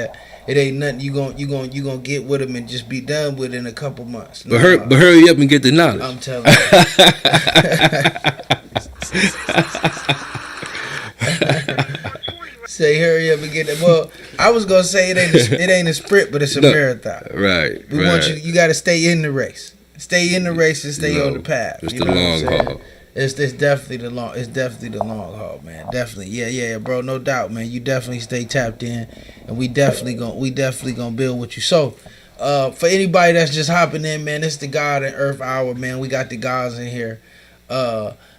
nothing you gonna get with them and just be done with in a couple months. But hurry up and get the knowledge. I'm telling you. Say hurry up and get it. Well, I was gonna say it ain't a sprint, but it's a marathon. Right. We want you. You got to stay in the race. Stay in the race and stay on the path. It's the long haul. It's definitely the long. It's definitely the long haul, man. Definitely, yeah, bro. No doubt, man. You definitely stay tapped in, and we definitely gonna build with you. So, for anybody that's just hopping in, man, it's the God and Earth Hour, man. We got the guys in here.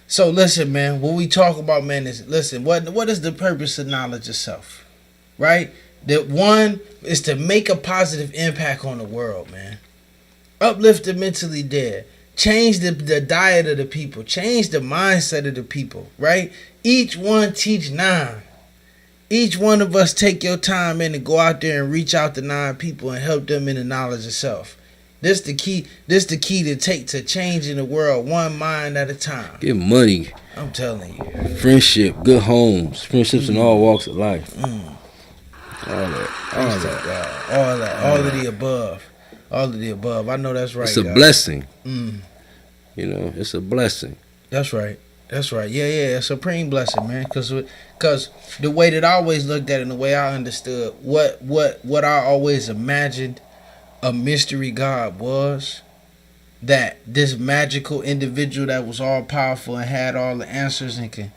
So listen, man. What we talk about, man, is listen. What is the purpose of knowledge itself, right? That one is to make a positive impact on the world, man. Uplift the mentally dead. Change the diet of the people. Change the mindset of the people, right? Each one teach 9. Each one of us take your time in and go out there and reach out to 9 people and help them in the knowledge of self. This the key to changing the world one mind at a time. Get money. I'm telling you. Friendship, good homes, friendships in all walks of life. All of the above. All of the above. I know that's right. It's a blessing. You know, it's a blessing. That's right. Yeah, a supreme blessing, man. Cause the way that I always looked at it and the way I understood what I always imagined a mystery God was, that this magical individual that was all powerful and had all the answers and could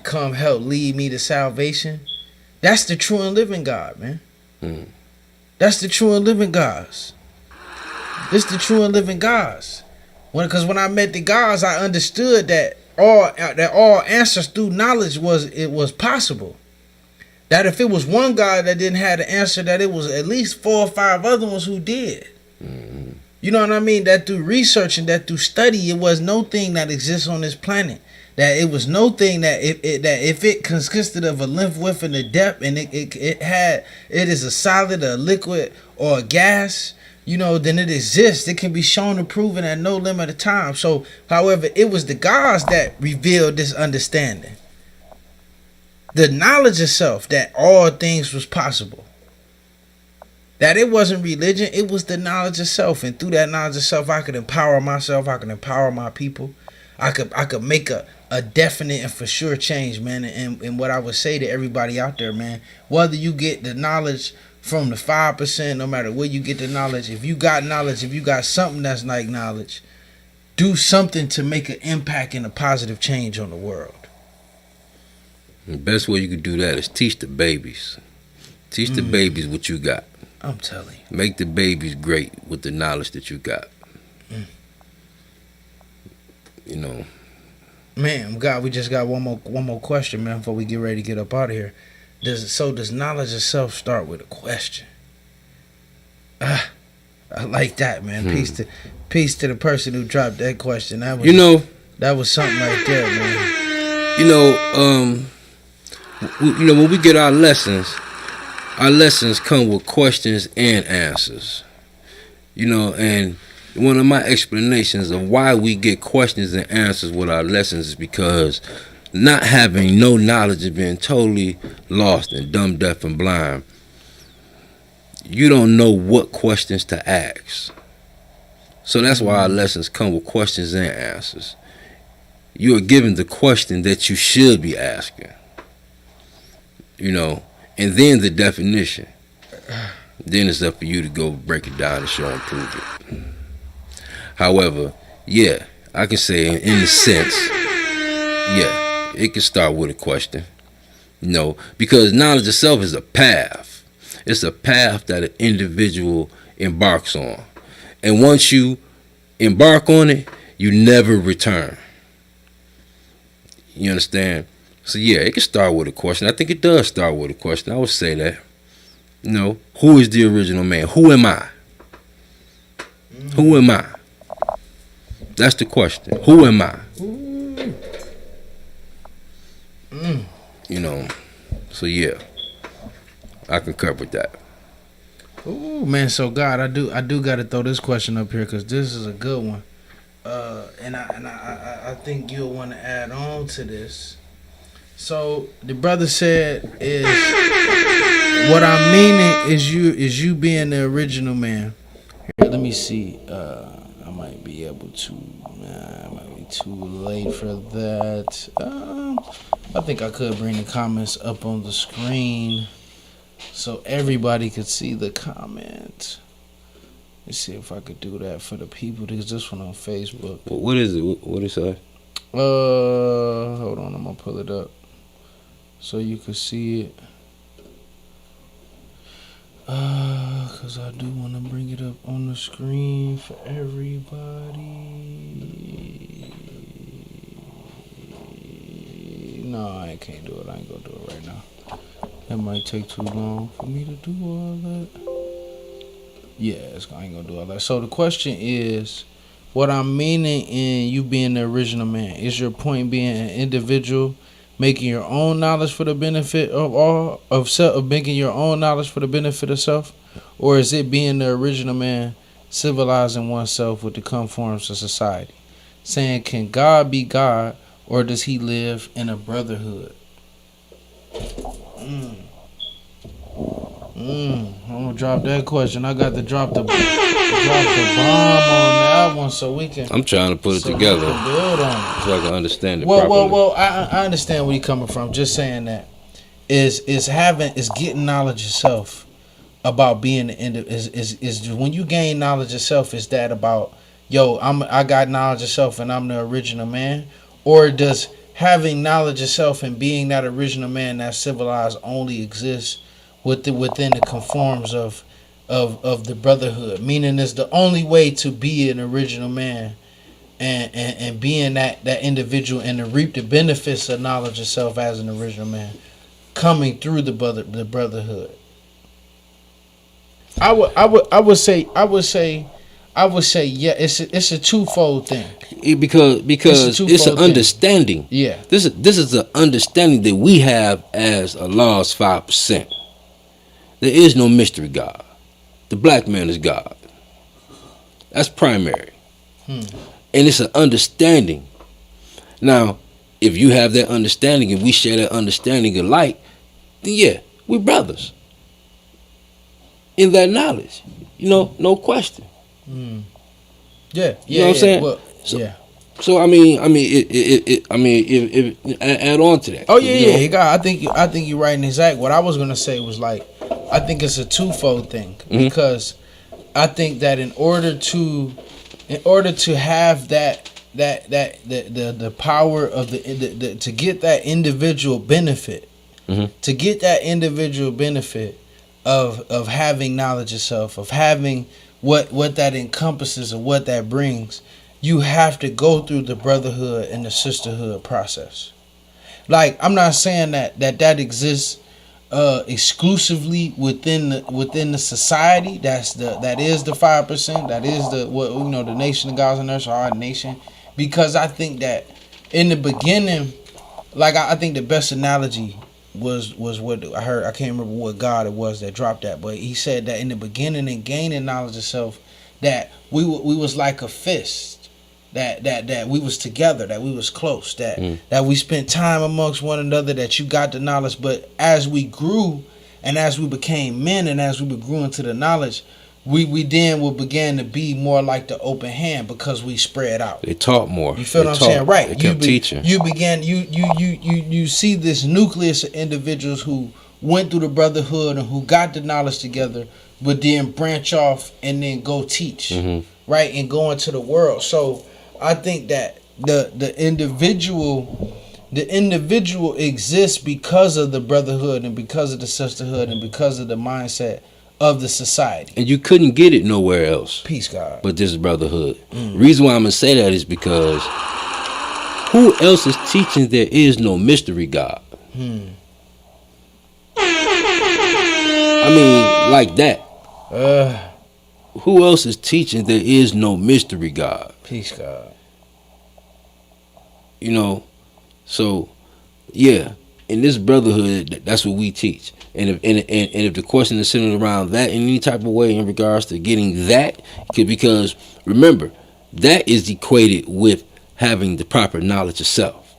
come help lead me to salvation. That's the true and living God, man. That's the true and living gods. This the true and living gods. Because when I met the gods, I understood that all answers through knowledge was possible. That if it was one God that didn't have the answer, that it was at least 4 or 5 other ones who did. You know what I mean? That through research and that through study, it was no thing that exists on this planet. That it was no thing that if it consisted of a length, width, and a depth, and it is a solid, a liquid, or a gas, you know, then it exists. It can be shown and proven at no limit of time. So, however, it was the gods that revealed this understanding. The knowledge itself that all things was possible. That it wasn't religion, it was the knowledge itself. And through that knowledge itself, I could empower myself, I could empower my people. I could make a definite and for sure change, man. And what I would say to everybody out there, man, whether you get the knowledge from the 5%, no matter where you get the knowledge, if you got knowledge, if you got something that's like knowledge, do something to make an impact and a positive change on the world. The best way you could do that is teach the babies. Teach the babies what you got. I'm telling you. Make the babies great with the knowledge that you got. You know. Man, God, we just got one more question, man, before we get ready to get up out of here. Does knowledge itself start with a question? I like that, man. Peace to the person who dropped that question. That was something right there, man. When we get our lessons come with questions and answers. And one of my explanations of why we get questions and answers with our lessons is because not having no knowledge and being totally lost and dumb, deaf, and blind, you don't know what questions to ask. So that's why our lessons come with questions and answers. You are given the question that you should be asking. And then the definition. Then it's up for you to go break it down and show and prove it. However, yeah, I can say in a sense, yeah, it can start with a question. Because knowledge itself is a path. It's a path that an individual embarks on. And once you embark on it, you never return. You understand? So yeah, it can start with a question. I think it does start with a question. I would say that. Who is the original man? Who am I? Who am I? That's the question. Who am I? So yeah, I concur with that. Ooh, man. So God, I do got to throw this question up here because this is a good one. I think you'll want to add on to this. So the brother said is what I'm meaning is you being the original man. Here, let me see. I might be able to. Nah, it might be too late for that. I think I could bring the comments up on the screen so everybody could see the comment. Let's see if I could do that for the people because this one on Facebook. What is it? What is that? Hold on, I'm gonna pull it up so you can see it. Cause I do want to bring it up on the screen for everybody. No, I can't do it. I ain't gonna do it right now. That might take too long for me to do all that. Yeah, I ain't gonna do all that. So the question is, what I'm meaning in you being the original man, is your point being an individual making your own knowledge for the benefit of all of self, of making your own knowledge for the benefit of self, or is it being the original man civilizing oneself with the conforms of society? Saying, can God be God, or does he live in a brotherhood? I'm gonna drop that question. I got to drop the bomb on that one so we can. I'm trying to put it together build on it so I can understand it properly. Well. I understand where you're coming from. Just saying that is getting knowledge yourself about being the end. Is when you gain knowledge yourself. Is that about I got knowledge of self and I'm the original man, or does having knowledge of self and being that original man that civilized only exists within the conforms of the brotherhood? Meaning, it's the only way to be an original man and being that individual and to reap the benefits of knowledge of self as an original man coming through the brotherhood. I would say yeah. It's a twofold thing. Because it's an understanding. Yeah. This is an understanding that we have as Allah's 5%. There is no mystery God. The black man is God. That's primary. And it's an understanding. Now, if you have that understanding and we share that understanding alike, then yeah, we're brothers. In that knowledge. No question. Yeah. You know what I'm saying? Well, So I mean, if add on to that. Oh yeah. I think you're right and exact. What I was gonna say was like, I think it's a twofold thing because I think that in order to have the power of the to get that individual benefit, to get that individual benefit of having knowledge of self, of having what that encompasses and what that brings, you have to go through the brotherhood and the sisterhood process. Like, I'm not saying that exists exclusively within the society. That is the 5%. That is the nation of gods and earth, or our nation. Because I think that in the beginning, like I think the best analogy was what I heard. I can't remember what God it was that dropped that, but he said that in the beginning and gaining knowledge of self, that we was like a fist. That we was together, that we was close, that we spent time amongst one another, that you got the knowledge. But as we grew and as we became men and as we grew into the knowledge, we then began to be more like the open hand because we spread out. They taught more. You feel what I'm saying? Right. They kept teaching. You began you see this nucleus of individuals who went through the brotherhood and who got the knowledge together, but then branch off and then go teach, right, and go into the world. So I think that the individual exists because of the brotherhood and because of the sisterhood and because of the mindset of the society. And you couldn't get it nowhere else. Peace, God. But this is brotherhood. Reason why I'm gonna say that is because who else is teaching there is no mystery God? I mean, like that. Who else is teaching there is no mystery God? Peace, God. So yeah, in this brotherhood, that's what we teach. And if the question is centered around that in any type of way in regards to getting that, because remember, that is equated with having the proper knowledge of self.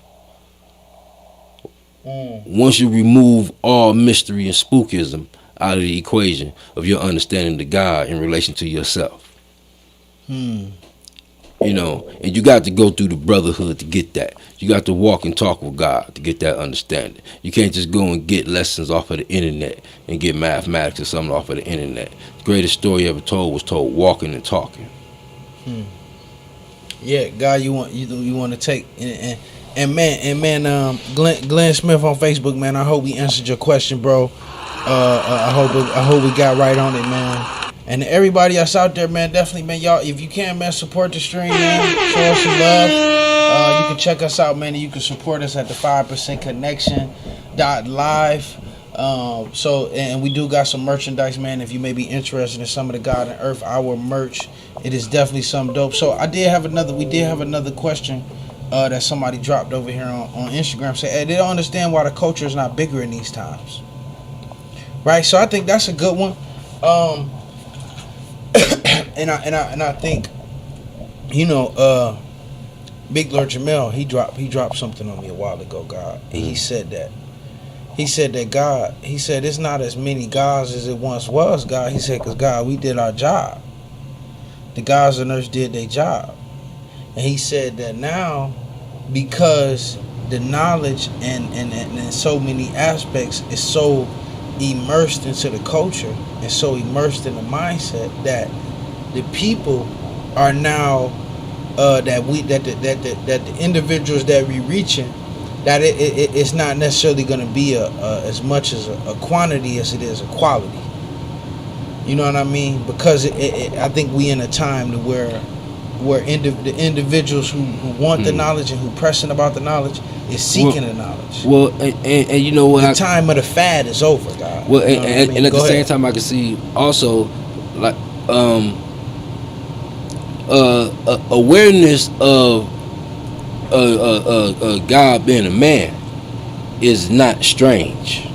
Once you remove all mystery and spookism out of the equation of your understanding of God in relation to yourself. You know, and you got to go through the brotherhood to get that. You got to walk and talk with God to get that understanding. You can't just go and get lessons off of the internet and get mathematics or something off of the internet. The greatest story ever told was told walking and talking. Yeah, God, you want to take and man, Glenn Smith on Facebook, man. I hope we answered your question, bro. I hope we got right on it, man. And everybody else out there, man, definitely, man, y'all, if you can, man, support the stream, man. Show us some love. You can check us out, man, and you can support us at the 5% connection.live. So, and we do got some merchandise, man. If you may be interested in some of the God and Earth Hour merch, it is definitely some dope. So we did have another question that somebody dropped over here on Instagram. Say, hey, they don't understand why the culture is not bigger in these times. Right? So I think that's a good one. And I think, you know, Big Lord Jamel, he dropped something on me a while ago, God. And he said that God, he said it's not as many gods as it once was, God. He said, because God, we did our job. The gods and earth did their job. And he said that now, because the knowledge and so many aspects is so immersed into the culture and so immersed in the mindset that the people are now that the individuals that we reaching, that it's not necessarily going to be as much as a quantity as it is a quality. You know what I mean? Because I think we in a time to where the individuals who want the knowledge and who pressing about the knowledge is seeking the knowledge. Well, and you know what? The time of the fad is over, God. Well, and at the same time, I can see also like awareness of God being a man is not strange.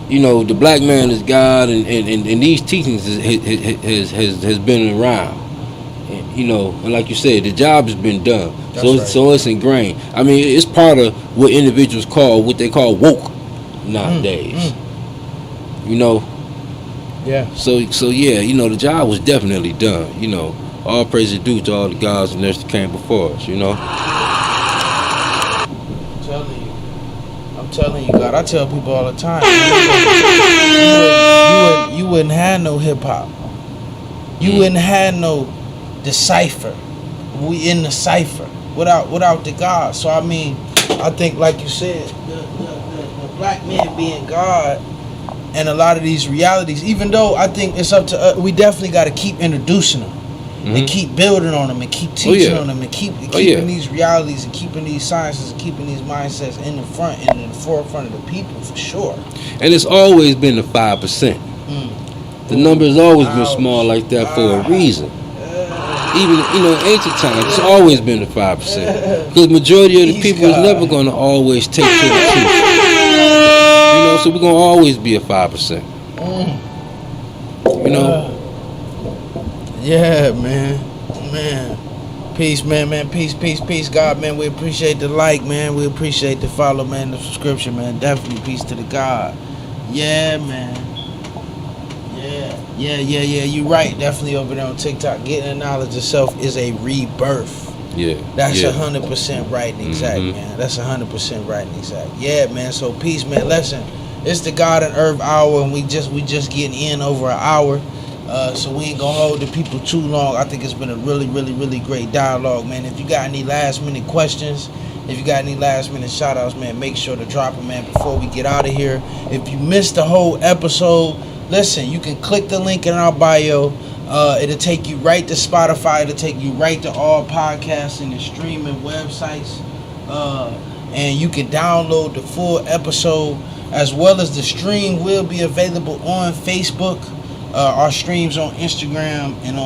You know, the black man is God, and these teachings has been around. You know, and like you said, the job has been done. So it's ingrained. I mean, it's part of what individuals call what they call woke nowadays. You know. Yeah. So yeah, you know, the job was definitely done. You know, all praise is due to all the gods and earth that came before us. You know. I'm telling you, God. I tell people all the time. You wouldn't have no hip hop. You wouldn't have no decipher. We in the cipher without the God. So I mean, I think like you said, the black man being God and a lot of these realities, even though I think it's up to us, we definitely got to keep introducing them and keep building on them and keep teaching on them and keeping these realities and keeping these sciences and keeping these mindsets in the front and in the forefront of the people for sure. And it's always been the 5%. The number has always been small like that for a reason. Even, you know, ancient times, it's always been the 5%. Because majority of the people is never going to always take to the truth. You know, so we're going to always be a 5%. You know? Yeah, man. Peace, man. Peace. God, man, we appreciate the like, man. We appreciate the follow, man, the subscription, man. Definitely peace to the God. Yeah, man. Yeah. You're right. Definitely over there on TikTok. Getting the knowledge of self is a rebirth. Yeah. That's 100% right and exact, man. That's 100% right and exact. Yeah, man. So peace, man. Listen, it's the God and Earth Hour, and we just getting in over an hour. So we ain't gonna hold the people too long. I think it's been a really great dialogue, man. If you got any last minute questions, if you got any last minute shout outs, man, make sure to drop them, man, before we get out of here. If you missed the whole episode, listen, you can click the link in our bio. It'll take you right to Spotify. It'll take you right to all podcasting and streaming websites. And you can download the full episode, as well as the stream will be available on Facebook. Our streams on Instagram and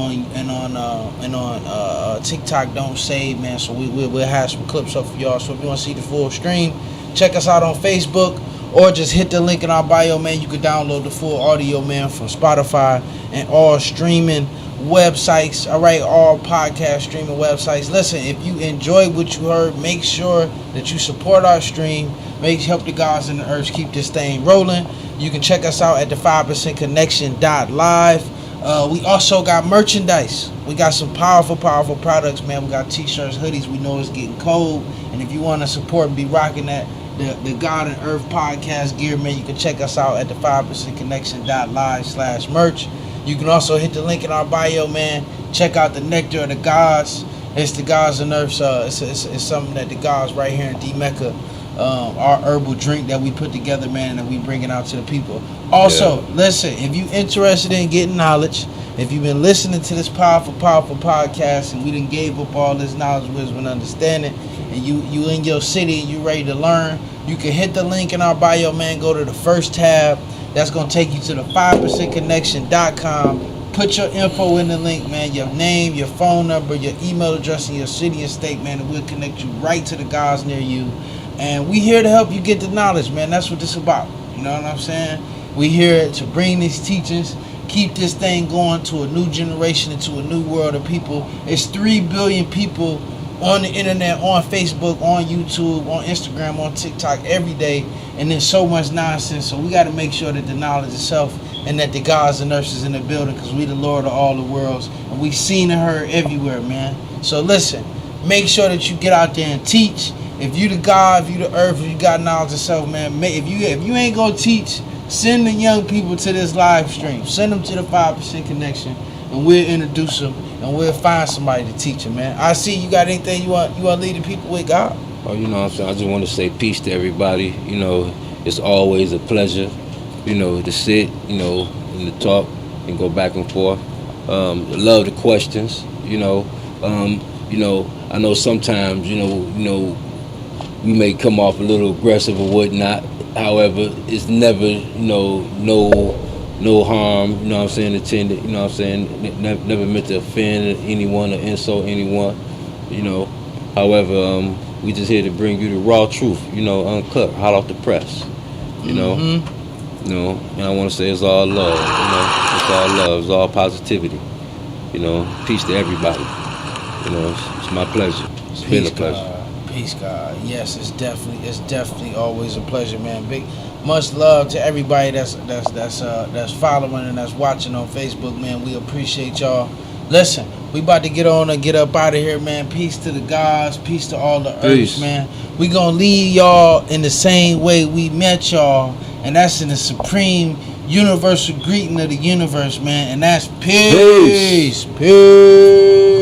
on TikTok don't save, man. So we'll have some clips up for y'all. So if you want to see the full stream, check us out on Facebook or just hit the link in our bio, man. You can download the full audio, man, from Spotify and all streaming websites. All right, all podcast streaming websites. Listen, if you enjoyed what you heard, make sure that you support our stream. Help the gods and the earth keep this thing rolling. You can check us out at the 5%connection.live. We also got merchandise. We got some powerful products, man. We got t-shirts, hoodies. We know it's getting cold, and if you want to support and be rocking that the God and Earth podcast gear, man, you can check us out at the 5%connection.live/merch. You can also hit the link in our bio, man. Check out the Nectar of the Gods. It's the Gods and Earth. It's something that the gods right here in D-Mecca, our herbal drink that we put together, man, and we bring it out to the people. Also, listen, if you interested in getting knowledge, if you've been listening to this powerful podcast, and we done gave up all this knowledge, wisdom, and understanding, and you in your city and you ready to learn, you can hit the link in our bio, man. Go to the first tab. That's going to take you to the 5%connection.com. Put your info in the link, man. Your name, your phone number, your email address, and your city and state, man, and we'll connect you right to the gods near you. And we here to help you get the knowledge, man. That's what this is about. You know what I'm saying? We here to bring these teachings, keep this thing going to a new generation, into a new world of people. It's 3 billion people on the internet, on Facebook, on YouTube, on Instagram, on TikTok every day, and there's so much nonsense. So we got to make sure that the knowledge itself and that the gods and nurses in the building, because we the Lord of all the worlds, and we seen and heard everywhere, man. So listen, make sure that you get out there and teach. If you the God, if you the earth, if you got knowledge yourself, man, if you ain't gonna teach, send the young people to this live stream. Send them to the 5% Connection, and we'll introduce them, and we'll find somebody to teach them, man. I see you got anything you want to lead the people with, God? Oh, you know what I'm saying? I just want to say peace to everybody. You know, it's always a pleasure, you know, to sit, you know, and to talk and go back and forth. Love the questions, you know. I know sometimes, you know, we may come off a little aggressive or whatnot. However, it's never, no harm, you know what I'm saying, intended, you know what I'm saying, never meant to offend anyone or insult anyone, you know. However, we just here to bring you the raw truth, you know, uncut, hot off the press, you know. You know, and I want to say it's all love, you know, it's all love, it's all positivity, you know. Peace to everybody, you know. It's my pleasure. It's been a pleasure. Peace, God. Yes, it's definitely always a pleasure, man. Much love to everybody that's following and that's watching on Facebook, man. We appreciate y'all. Listen, we about to get on and get up out of here, man. Peace to the gods, peace to all the earths, man. We gonna leave y'all in the same way we met y'all, and that's in the supreme universal greeting of the universe, man. And that's peace. Peace.